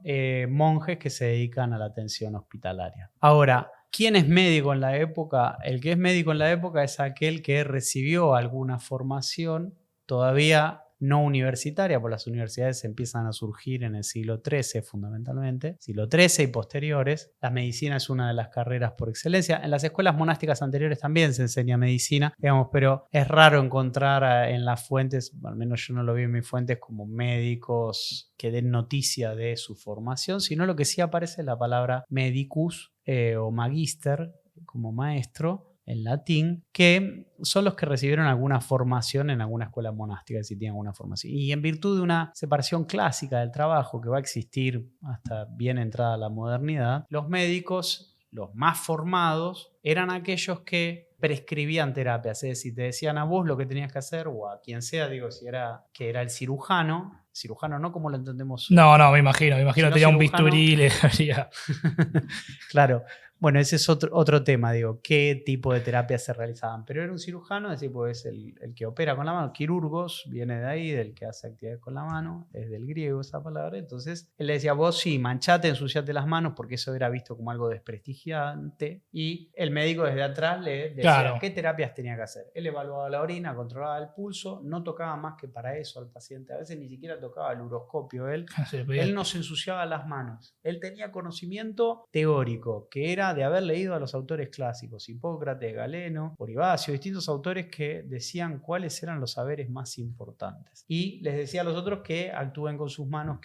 monjes que se dedican a la atención hospitalaria. Ahora, ¿quién es médico en la época? El que es médico en la época es aquel que recibió alguna formación todavía no universitaria, porque las universidades empiezan a surgir en el siglo XIII fundamentalmente, siglo XIII y posteriores. La medicina es una de las carreras por excelencia. En las escuelas monásticas anteriores también se enseña medicina, digamos, pero es raro encontrar en las fuentes, al menos yo no lo vi en mis fuentes, como médicos que den noticia de su formación, sino lo que sí aparece es la palabra medicus o magister, como maestro, en latín, que son los que recibieron alguna formación en alguna escuela monástica, si tienen alguna formación. Y en virtud de una separación clásica del trabajo que va a existir hasta bien entrada la modernidad, los médicos, los más formados, eran aquellos que prescribían terapias, es decir, te decían a vos lo que tenías que hacer, o a quien sea, digo, si era que era el cirujano no como lo entendemos. No, me imagino tenía un bisturí y le haría. Claro, Bueno, ese es otro tema, digo, qué tipo de terapias se realizaban. Pero era un cirujano, es decir, pues el que opera con la mano, quirurgos, viene de ahí, del que hace actividades con la mano, es del griego esa palabra. Entonces él le decía, vos sí, manchate, ensuciate las manos, porque eso era visto como algo desprestigiante. Y el médico desde atrás le decía qué terapias tenía que hacer. Él evaluaba la orina, controlaba el pulso, no tocaba más que para eso al paciente. A veces ni siquiera tocaba el uroscopio. Él no se ensuciaba las manos. Él tenía conocimiento teórico, que era de haber leído a los autores clásicos, Hipócrates, Galeno, Oribacio, distintos autores que decían cuáles eran los saberes más importantes. Y les decía a los otros que actúen con sus manos,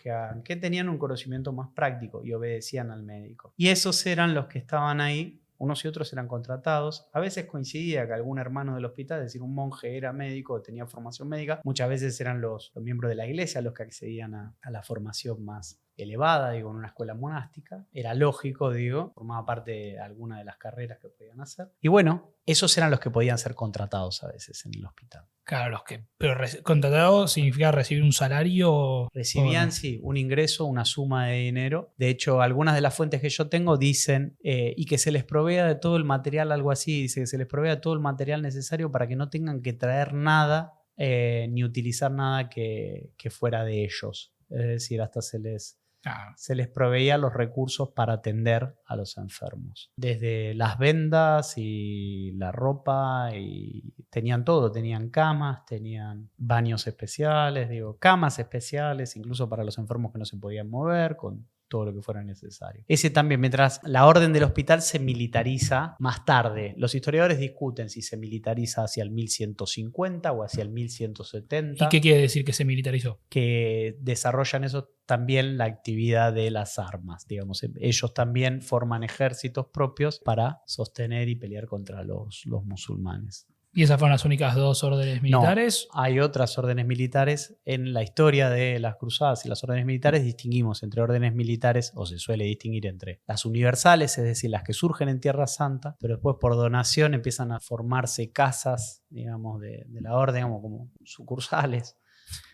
que tenían un conocimiento más práctico y obedecían al médico. Y esos eran los que estaban ahí. Unos y otros eran contratados. A veces coincidía que algún hermano del hospital, es decir, un monje era médico o tenía formación médica. Muchas veces eran los miembros de la iglesia los que accedían a la formación más elevada, digo, en una escuela monástica. Era lógico, digo, formaba parte de alguna de las carreras que podían hacer. Y bueno, esos eran los que podían ser contratados a veces en el hospital. Claro, pero contratado significa recibir un salario. Recibían, sí, un ingreso, una suma de dinero. De hecho, algunas de las fuentes que yo tengo dicen y que se les provea de todo el material, algo así, dice que se les provea todo el material necesario para que no tengan que traer nada ni utilizar nada que fuera de ellos. Es decir, hasta se les proveía los recursos para atender a los enfermos. Desde las vendas y la ropa, y tenían todo, tenían camas, tenían baños especiales, camas especiales, incluso para los enfermos que no se podían mover, con todo lo que fuera necesario. Ese también, mientras la orden del hospital se militariza más tarde. Los historiadores discuten si se militariza hacia el 1150 o hacia el 1170. ¿Y qué quiere decir que se militarizó? Que desarrollan eso también la actividad de las armas, digamos. Ellos también forman ejércitos propios para sostener y pelear contra los musulmanes. ¿Y esas fueron las únicas dos órdenes militares? No, hay otras órdenes militares. En la historia de las cruzadas y las órdenes militares distinguimos entre órdenes militares, o se suele distinguir entre las universales, es decir, las que surgen en Tierra Santa, pero después por donación empiezan a formarse casas, digamos, de la orden, como sucursales,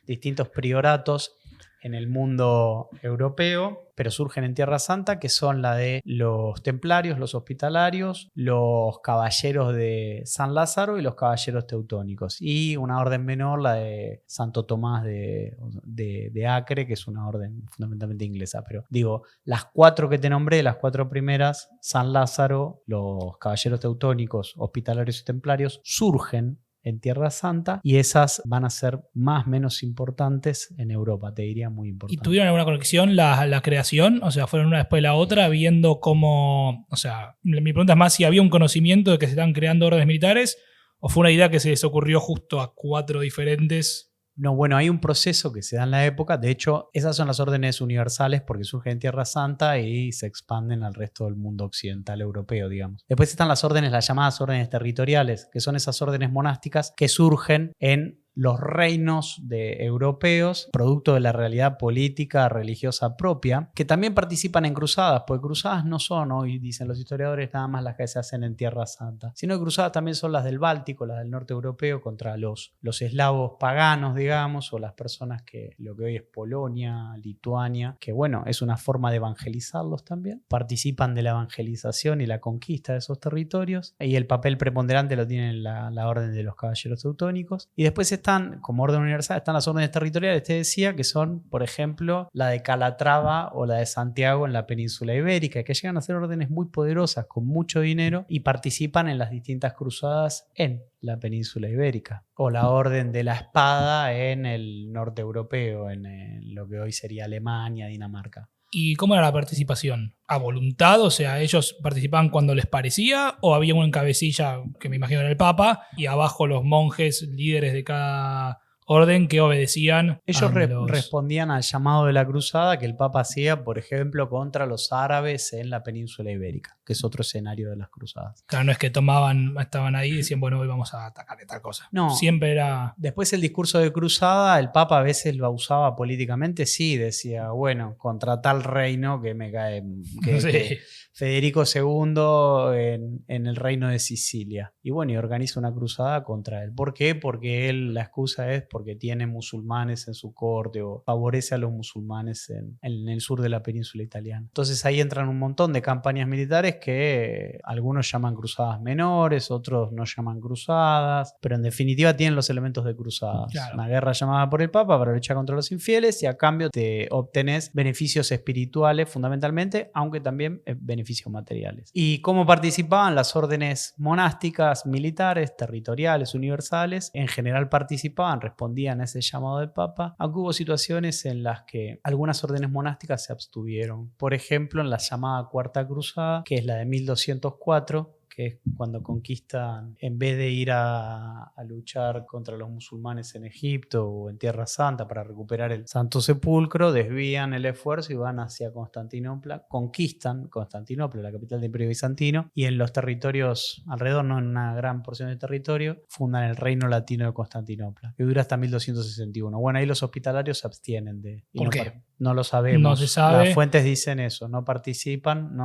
distintos prioratos en el mundo europeo, pero surgen en Tierra Santa, que son la de los templarios, los hospitalarios, los caballeros de San Lázaro y los caballeros teutónicos. Y una orden menor, la de Santo Tomás de Acre, que es una orden fundamentalmente inglesa. Pero digo, las cuatro que te nombré, las cuatro primeras, San Lázaro, los caballeros teutónicos, hospitalarios y templarios, surgen en Tierra Santa, y esas van a ser más o menos importantes en Europa, te diría muy importantes. ¿Y tuvieron alguna conexión la creación? O sea, ¿fueron una después de la otra viendo cómo...? O sea, mi pregunta es más si había un conocimiento de que se estaban creando órdenes militares o fue una idea que se les ocurrió justo a cuatro diferentes. No, bueno, hay un proceso que se da en la época. De hecho, esas son las órdenes universales porque surgen en Tierra Santa y se expanden al resto del mundo occidental europeo, digamos. Después están las órdenes, las llamadas órdenes territoriales, que son esas órdenes monásticas que surgen en los reinos europeos, producto de la realidad política, religiosa propia, que también participan en cruzadas, porque cruzadas no son, hoy dicen los historiadores, nada más las que se hacen en Tierra Santa, sino que cruzadas también son las del Báltico, las del norte europeo, contra los eslavos paganos, digamos, o las personas que lo que hoy es Polonia, Lituania, que bueno, es una forma de evangelizarlos también. Participan de la evangelización y la conquista de esos territorios, y el papel preponderante lo tiene la orden de los caballeros teutónicos. Y después están, como orden universal, están las órdenes territoriales, te decía, que son, por ejemplo, la de Calatrava o la de Santiago en la península ibérica, que llegan a ser órdenes muy poderosas, con mucho dinero, y participan en las distintas cruzadas en la península ibérica. O la orden de la espada en el norte europeo, en lo que hoy sería Alemania, Dinamarca. ¿Y cómo era la participación? ¿A voluntad? O sea, ¿ellos participaban cuando les parecía? ¿O había uno en cabecilla, que me imagino era el Papa, y abajo los monjes líderes de cada orden que obedecían? Ellos respondían al llamado de la cruzada que el Papa hacía, por ejemplo, contra los árabes en la península ibérica, que es otro escenario de las cruzadas. Claro, no es que estaban ahí y decían, bueno, hoy vamos a atacar tal cosa. No. Siempre era... Después el discurso de cruzada, el Papa a veces lo usaba políticamente, sí, decía, bueno, contra tal reino que me cae... que Federico II en el reino de Sicilia. Y bueno, y organiza una cruzada contra él. ¿Por qué? Porque la excusa es porque tiene musulmanes en su corte o favorece a los musulmanes en el sur de la península italiana. Entonces ahí entran un montón de campañas militares que algunos llaman cruzadas menores, otros no llaman cruzadas, pero en definitiva tienen los elementos de cruzadas. Claro. Una guerra llamada por el Papa para luchar contra los infieles y a cambio te obtenés beneficios espirituales fundamentalmente, aunque también beneficios materiales. ¿Y cómo participaban las órdenes monásticas, militares, territoriales, universales? En general participaban, respondían a ese llamado del Papa, aunque hubo situaciones en las que algunas órdenes monásticas se abstuvieron. Por ejemplo, en la llamada Cuarta Cruzada, que es la de 1204, que es cuando conquistan, en vez de ir a luchar contra los musulmanes en Egipto o en Tierra Santa para recuperar el Santo Sepulcro, desvían el esfuerzo y van hacia Constantinopla, conquistan Constantinopla, la capital del Imperio Bizantino, y en los territorios alrededor, no en una gran porción de territorio, fundan el Reino Latino de Constantinopla, que dura hasta 1261. Bueno, ahí los hospitalarios se abstienen de... ¿Por qué? No lo sabemos. No se sabe. Las fuentes dicen eso, no participan,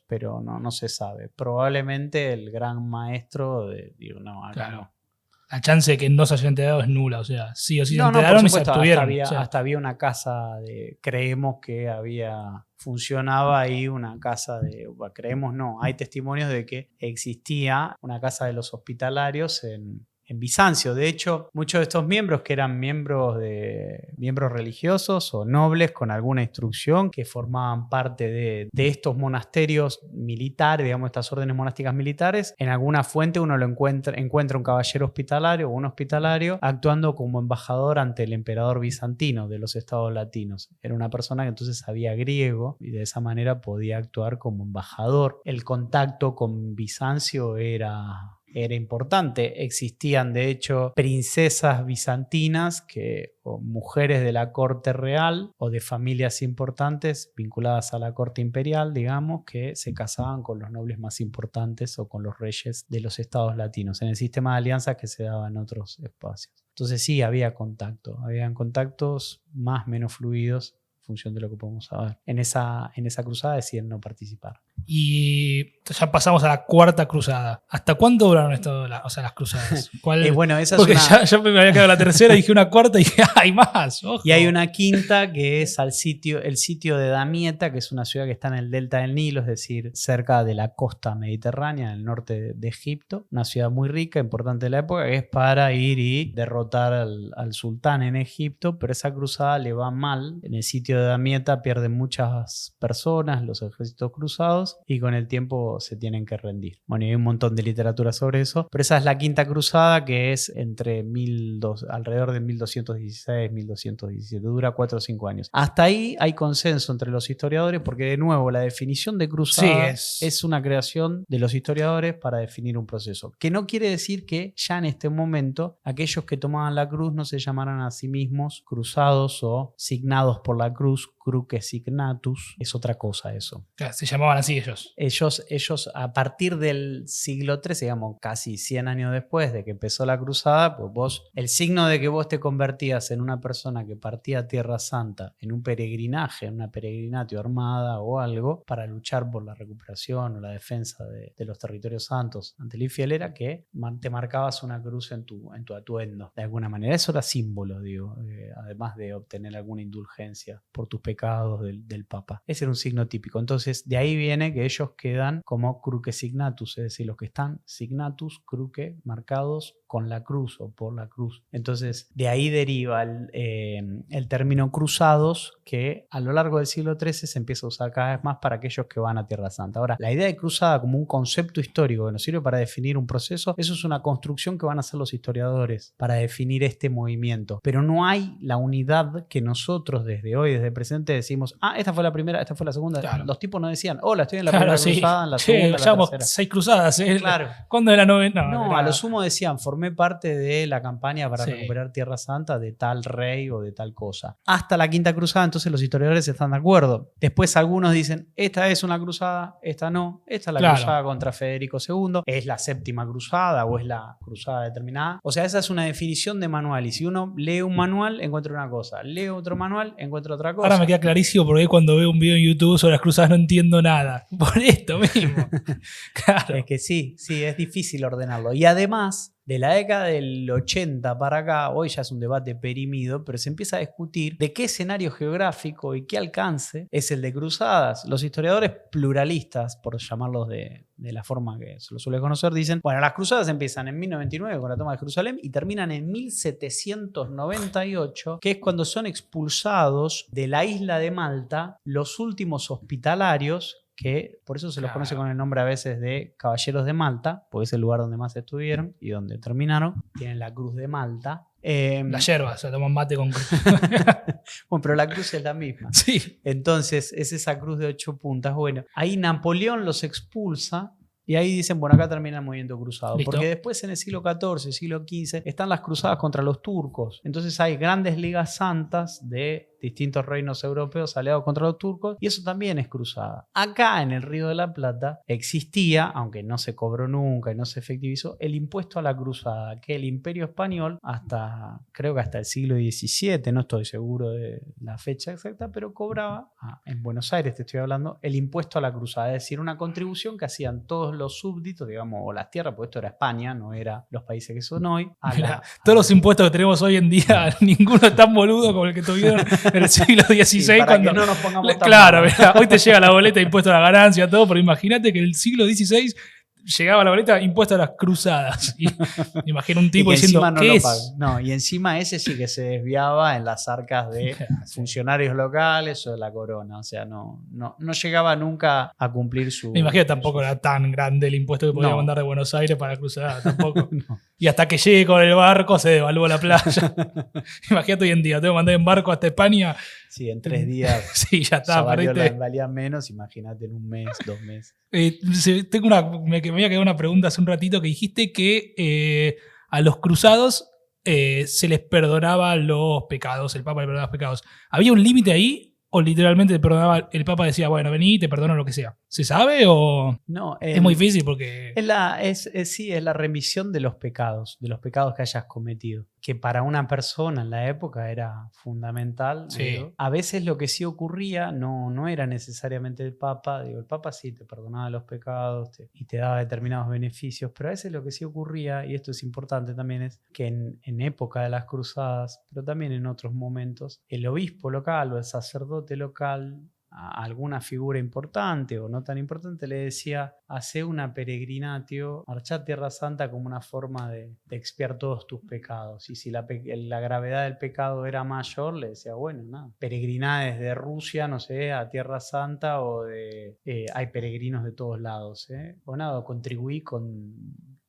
pero no se sabe. Probablemente el gran maestro digo, no, acá Claro. no. La chance de que no se hayan enterado es nula, o sea, sí o sí se No, por enteraron y se supuesto, abstuvieron. hasta había una casa creemos que funcionaba ahí una casa creemos no, hay testimonios de que existía una casa de los hospitalarios en Bizancio. De hecho, muchos de estos miembros que eran miembros religiosos o nobles con alguna instrucción que formaban parte de estos monasterios militares, digamos, estas órdenes monásticas militares, en alguna fuente uno lo encuentra un caballero hospitalario o un hospitalario actuando como embajador ante el emperador bizantino de los estados latinos. Era una persona que entonces sabía griego y de esa manera podía actuar como embajador. El contacto con Bizancio era importante. Existían, de hecho, princesas bizantinas o mujeres de la corte real o de familias importantes vinculadas a la corte imperial, digamos, que se casaban con los nobles más importantes o con los reyes de los estados latinos, en el sistema de alianzas que se daba en otros espacios. Entonces sí, habían contactos más o menos fluidos en función de lo que podemos saber. En esa cruzada deciden no participar. Y ya pasamos a la Cuarta Cruzada. ¿Hasta cuándo duraron las cruzadas? Bueno, esa Porque es una... ya me había quedado la tercera y dije una cuarta y dije, hay más. Ojo. Y hay una quinta que es el sitio de Damieta, que es una ciudad que está en el delta del Nilo, es decir, cerca de la costa mediterránea, en el norte de Egipto. Una ciudad muy rica, importante de la época, que es para ir y derrotar al sultán en Egipto, pero esa cruzada le va mal. En el sitio de Damieta pierden muchas personas, los ejércitos cruzados, y con el tiempo se tienen que rendir. Bueno, y hay un montón de literatura sobre eso, pero esa es la quinta cruzada, que es alrededor de 1216, 1217, dura 4 o 5 años. Hasta ahí hay consenso entre los historiadores, porque de nuevo la definición de cruzada es una creación de los historiadores para definir un proceso, que no quiere decir que ya en este momento aquellos que tomaban la cruz no se llamaran a sí mismos cruzados o signados por la cruz, cruce signatus, es otra cosa eso. Claro, se llamaban así ellos. Ellos a partir del siglo XIII, digamos casi 100 años después de que empezó la cruzada, pues el signo de que vos te convertías en una persona que partía a Tierra Santa en un peregrinaje, en una peregrinatio armada o algo, para luchar por la recuperación o la defensa de los territorios santos ante el infiel, era que te marcabas una cruz en tu atuendo. De alguna manera, eso era símbolo, digo, además de obtener alguna indulgencia por tus pecados del Papa. Ese era un signo típico. Entonces, de ahí viene que ellos quedan como cruce signatus, es decir, los que están signatus, cruce, marcados con la cruz o por la cruz. Entonces, de ahí deriva el término cruzados, que a lo largo del siglo XIII se empieza a usar cada vez más para aquellos que van a Tierra Santa. Ahora, la idea de cruzada como un concepto histórico que nos sirve para definir un proceso, eso es una construcción que van a hacer los historiadores para definir este movimiento. Pero no hay la unidad que nosotros desde hoy, desde el presente, decimos, esta fue la primera, esta fue la segunda. Claro. Los tipos no decían, hola, estoy en la primera cruzada, en la segunda, en la llevamos tercera. 6 cruzadas. Claro. ¿Cuándo era la novena? No, a lo sumo decían, formé parte de la campaña para Sí. recuperar Tierra Santa de tal rey o de tal cosa. Hasta la quinta cruzada, entonces los historiadores están de acuerdo. Después algunos dicen, esta es una cruzada, esta no, esta es la cruzada contra Federico II, es la séptima cruzada o es la cruzada determinada. O sea, esa es una definición de manual, y si uno lee un manual, encuentra una cosa, lee otro manual, encuentra otra cosa. Ahora me queda clarísimo porque cuando veo un video en YouTube sobre las cruzadas no entiendo nada. Por esto mismo. Claro. Es que sí, es difícil ordenarlo. Y además, De la década del 80 para acá, hoy ya es un debate perimido, pero se empieza a discutir de qué escenario geográfico y qué alcance es el de cruzadas. Los historiadores pluralistas, por llamarlos de la forma que se lo suele conocer, dicen, bueno, las cruzadas empiezan en 1099 con la toma de Jerusalén y terminan en 1798, que es cuando son expulsados de la isla de Malta los últimos hospitalarios, que por eso se los conoce con el nombre a veces de Caballeros de Malta, porque es el lugar donde más estuvieron y donde terminaron. Tienen la Cruz de Malta. La yerba, se toman mate con cruz. Bueno, pero la cruz es la misma. Sí. Entonces, es esa cruz de 8 puntas. Bueno, ahí Napoleón los expulsa y ahí dicen, bueno, acá termina el movimiento cruzado. Listo. Porque después en el siglo XIV, siglo XV, están las cruzadas contra los turcos. Entonces hay grandes ligas santas de distintos reinos europeos aliados contra los turcos, y eso también es cruzada. Acá en el Río de la Plata existía, aunque no se cobró nunca y no se efectivizó, el impuesto a la cruzada, que el Imperio Español creo que hasta el siglo XVII, no estoy seguro de la fecha exacta, pero cobraba, en Buenos Aires te estoy hablando, el impuesto a la cruzada, es decir, una contribución que hacían todos los súbditos, digamos, o las tierras, porque esto era España, no era los países que son hoy. Todos los impuestos que tenemos hoy en día, ninguno es tan boludo como el que tuvieron en el siglo XVI. Sí, para cuando, que no nos pongamos tan claro, mal. mirá, hoy te llega la boleta de impuesto a la ganancia, todo, pero imagínate que en el siglo XVI llegaba la boleta impuesto a las cruzadas. Y imagino un tipo y que diciendo, encima no ¿qué lo es? paga. No, y encima ese sí que se desviaba en las arcas de funcionarios locales o de la corona. O sea, no llegaba nunca a cumplir su... Me imagino que tampoco era tan grande el impuesto que podía No. mandar de Buenos Aires para la cruzada, tampoco. No. Y hasta que llegue con el barco se devalúa la playa. Imagínate hoy en día, tengo que mandar en barco hasta España. Sí, en 3 días Sí, ya está, ya perdiste. valía menos, imagínate en un mes, 2 meses. Me había quedado una pregunta hace un ratito que dijiste que a los cruzados se les perdonaba los pecados, el Papa le perdonaba los pecados. ¿Había un límite ahí o literalmente te perdonaba, el Papa decía, bueno, vení, te perdono lo que sea? ¿Se sabe o No, es muy difícil porque... Sí, es la remisión de los pecados que hayas cometido, que para una persona en la época era fundamental. Sí. Digo. A veces lo que sí ocurría no era necesariamente el Papa. Digo, el Papa sí te perdonaba los pecados y te daba determinados beneficios, pero a veces lo que sí ocurría, y esto es importante también, es que en época de las cruzadas, pero también en otros momentos, el obispo local o el sacerdote local, a alguna figura importante o no tan importante, le decía, hace una peregrinatio, marchá a Tierra Santa como una forma de expiar todos tus pecados. Y si la gravedad del pecado era mayor, le decía, bueno, nada, peregriná desde Rusia, no sé, a Tierra Santa, o hay peregrinos de todos lados, o nada, contribuí con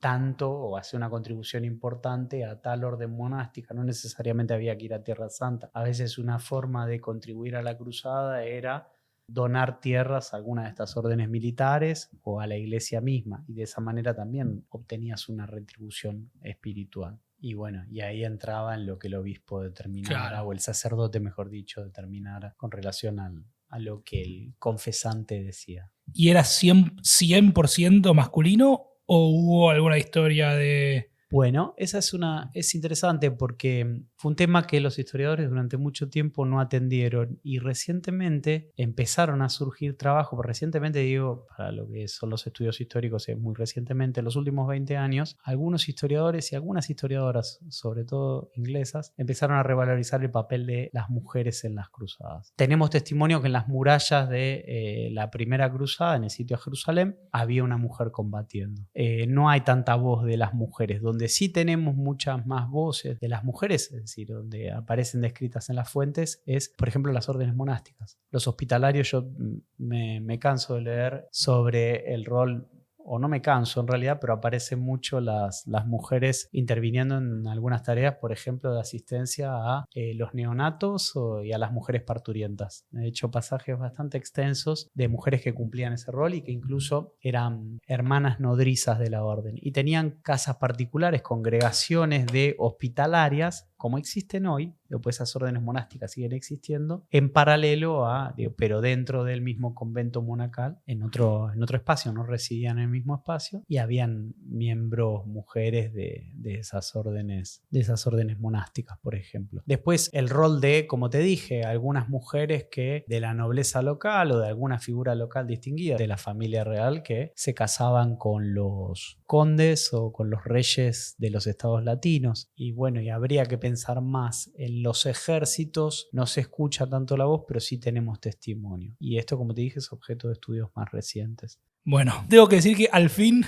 tanto o hacer una contribución importante a tal orden monástica. No necesariamente había que ir a Tierra Santa. A veces una forma de contribuir a la cruzada era donar tierras a alguna de estas órdenes militares o a la iglesia misma, y de esa manera también obtenías una retribución espiritual. Y bueno, y ahí entraba en lo que el obispo determinara, claro, o el sacerdote, mejor dicho, determinara con relación a lo que el confesante decía. ¿Y era 100% masculino o hubo alguna historia de...? Bueno, esa es interesante porque fue un tema que los historiadores durante mucho tiempo no atendieron, y recientemente empezaron a surgir trabajos. Pero recientemente, digo, para lo que son los estudios históricos, es muy recientemente, en los últimos 20 años, algunos historiadores y algunas historiadoras, sobre todo inglesas, empezaron a revalorizar el papel de las mujeres en las cruzadas. Tenemos testimonio que en las murallas de la primera cruzada, en el sitio de Jerusalén, había una mujer combatiendo. No hay tanta voz de las mujeres. Donde sí tenemos muchas más voces de las mujeres, es decir, donde aparecen descritas en las fuentes, es, por ejemplo, las órdenes monásticas. Los hospitalarios, yo me canso de leer sobre el rol, o no me canso en realidad, pero aparecen mucho las mujeres interviniendo en algunas tareas, por ejemplo, de asistencia a los neonatos y a las mujeres parturientas. He hecho pasajes bastante extensos de mujeres que cumplían ese rol y que incluso eran hermanas nodrizas de la orden y tenían casas particulares, congregaciones de hospitalarias como existen hoy, pues esas órdenes monásticas siguen existiendo, en paralelo a, pero dentro del mismo convento monacal, en otro espacio, no residían en el mismo espacio, y habían miembros, mujeres de esas órdenes monásticas, por ejemplo. Después, el rol de, como te dije, algunas mujeres que de la nobleza local o de alguna figura local distinguida de la familia real que se casaban con los condes o con los reyes de los estados latinos. Y bueno, y habría que pensar más en los ejércitos. No se escucha tanto la voz, pero sí tenemos testimonio. Y esto, como te dije, es objeto de estudios más recientes. Bueno, tengo que decir que al fin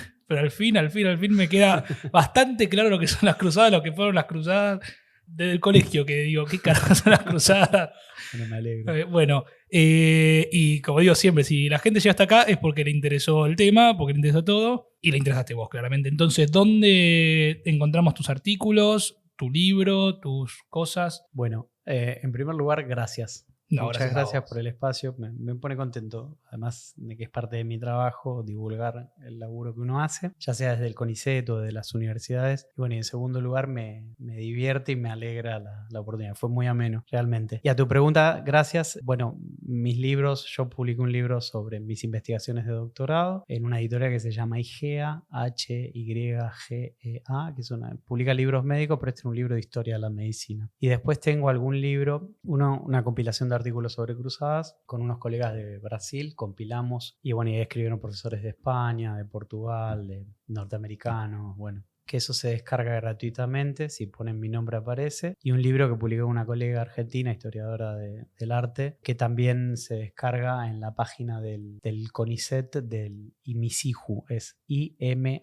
me queda bastante claro lo que son las cruzadas, lo que fueron las cruzadas desde el colegio, que digo, ¿qué carajo son las cruzadas? Bueno, me alegro. Y como digo siempre, si la gente llega hasta acá es porque le interesó el tema, porque le interesó todo, y le interesaste vos, claramente. Entonces, ¿dónde encontramos tus artículos, tu libro, tus cosas? Bueno, en primer lugar, gracias. No, Muchas gracias por el espacio, me pone contento, además de que es parte de mi trabajo divulgar el laburo que uno hace, ya sea desde el CONICET o de las universidades. Y bueno, y en segundo lugar me divierte y me alegra la oportunidad, fue muy ameno, realmente. Y a tu pregunta, gracias. Bueno, mis libros, yo publiqué un libro sobre mis investigaciones de doctorado en una editorial que se llama IGEA, HYGEA, que publica libros médicos, pero este es un libro de historia de la medicina. Y después tengo algún libro, una compilación de artículos sobre cruzadas con unos colegas de Brasil, compilamos y bueno, y ahí escribieron profesores de España, de Portugal, de norteamericanos, bueno, que eso se descarga gratuitamente, si ponen mi nombre aparece, y un libro que publicó una colega argentina, historiadora del arte, que también se descarga en la página del CONICET del IMICIHU, es IMHICIHU.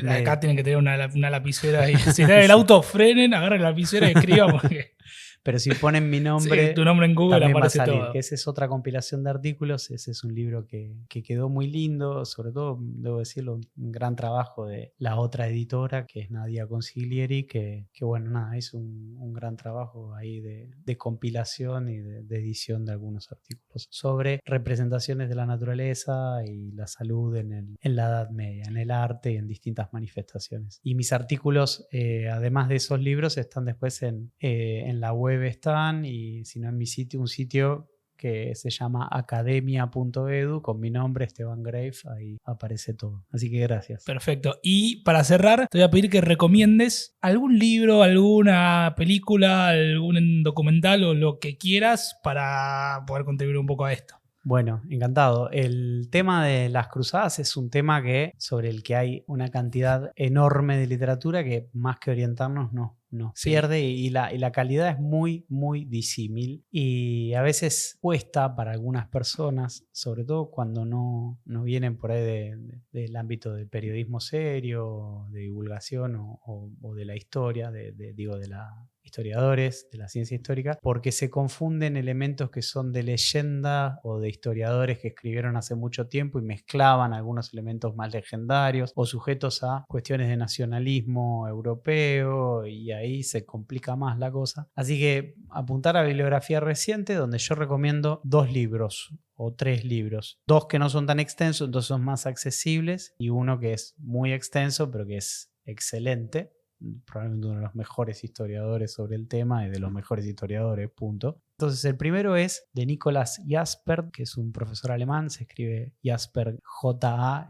Acá tienen que tener una lapicera y si está en el auto, frenen, agarren la lapicera y escriban porque... Pero si ponen mi nombre, sí, tu nombre en Google también aparece va a salir, todo. que esa es otra compilación de artículos. Ese es un libro que quedó muy lindo, sobre todo, debo decirlo, un gran trabajo de la otra editora, que es Nadia Consiglieri, que bueno, nada, hizo un gran trabajo ahí de compilación y de edición de algunos artículos sobre representaciones de la naturaleza y la salud en la Edad Media, en el arte y en distintas manifestaciones. Y mis artículos, además de esos libros, están después en la web están, y si no en mi sitio, un sitio que se llama academia.edu con mi nombre, Esteban Grave, ahí aparece todo. Así que gracias. Perfecto. Y para cerrar, te voy a pedir que recomiendes algún libro, alguna película, algún documental o lo que quieras para poder contribuir un poco a esto. Bueno, encantado. El tema de las cruzadas es un tema sobre el que hay una cantidad enorme de literatura que más que orientarnos nos pierde, y la calidad es muy, muy disímil, y a veces cuesta para algunas personas, sobre todo cuando no vienen por ahí del ámbito del periodismo serio, de divulgación o de la historia, de la historiadores, de la ciencia histórica, porque se confunden elementos que son de leyenda o de historiadores que escribieron hace mucho tiempo y mezclaban algunos elementos más legendarios o sujetos a cuestiones de nacionalismo europeo, y ahí se complica más la cosa. Así que apuntar a bibliografía reciente, donde yo recomiendo 2 libros o 3 libros. 2 que no son tan extensos, entonces son más accesibles, y uno que es muy extenso pero que es excelente, probablemente uno de los mejores historiadores sobre el tema y de los mejores historiadores, punto. Entonces el primero es de Nicolas Jaspert, que es un profesor alemán, se escribe Jaspert, Jaspert,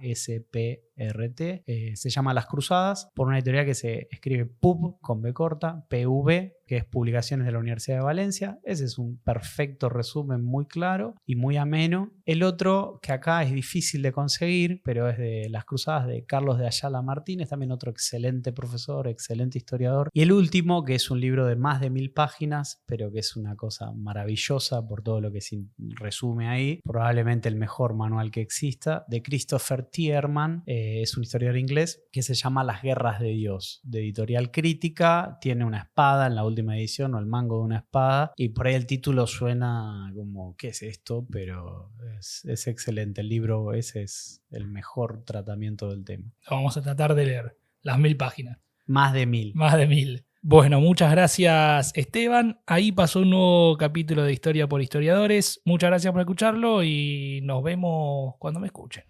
se llama Las Cruzadas, por una editorial que se escribe PUB con B corta, PV, que es Publicaciones de la Universidad de Valencia. Ese es un perfecto resumen, muy claro y muy ameno. El otro, que acá es difícil de conseguir, pero es de Las Cruzadas, de Carlos de Ayala Martínez, también otro excelente profesor, excelente historiador. Y el último, que es un libro de más de 1000 páginas, pero que es una cosa maravillosa por todo lo que se resume ahí, probablemente el mejor manual que exista, de Christopher Tierman, es un historiador inglés, que se llama Las Guerras de Dios, de Editorial Crítica. Tiene una espada en la última edición, o el mango de una espada, y por ahí el título suena como ¿qué es esto? Pero es excelente. El libro ese es el mejor tratamiento del tema. Vamos a tratar de leer las 1000 páginas. Más de 1000. Más de 1000. Bueno, muchas gracias, Esteban. Ahí pasó un nuevo capítulo de Historia por Historiadores. Muchas gracias por escucharlo y nos vemos cuando me escuchen.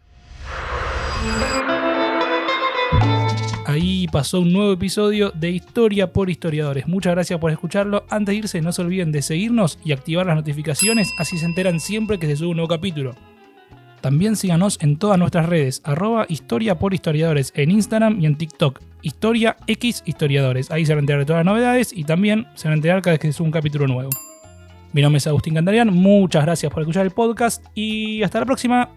Ahí pasó un nuevo episodio de Historia por Historiadores. Muchas gracias por escucharlo. Antes de irse, no se olviden de seguirnos y activar las notificaciones, así se enteran siempre que se sube un nuevo capítulo. También síganos en todas nuestras redes, @Historia por Historiadores en Instagram y en TikTok, Historia X Historiadores. Ahí se van a enterar de todas las novedades y también se van a enterar cada vez que se sube un capítulo nuevo. Mi nombre es Agustín Cantarian, muchas gracias por escuchar el podcast y hasta la próxima.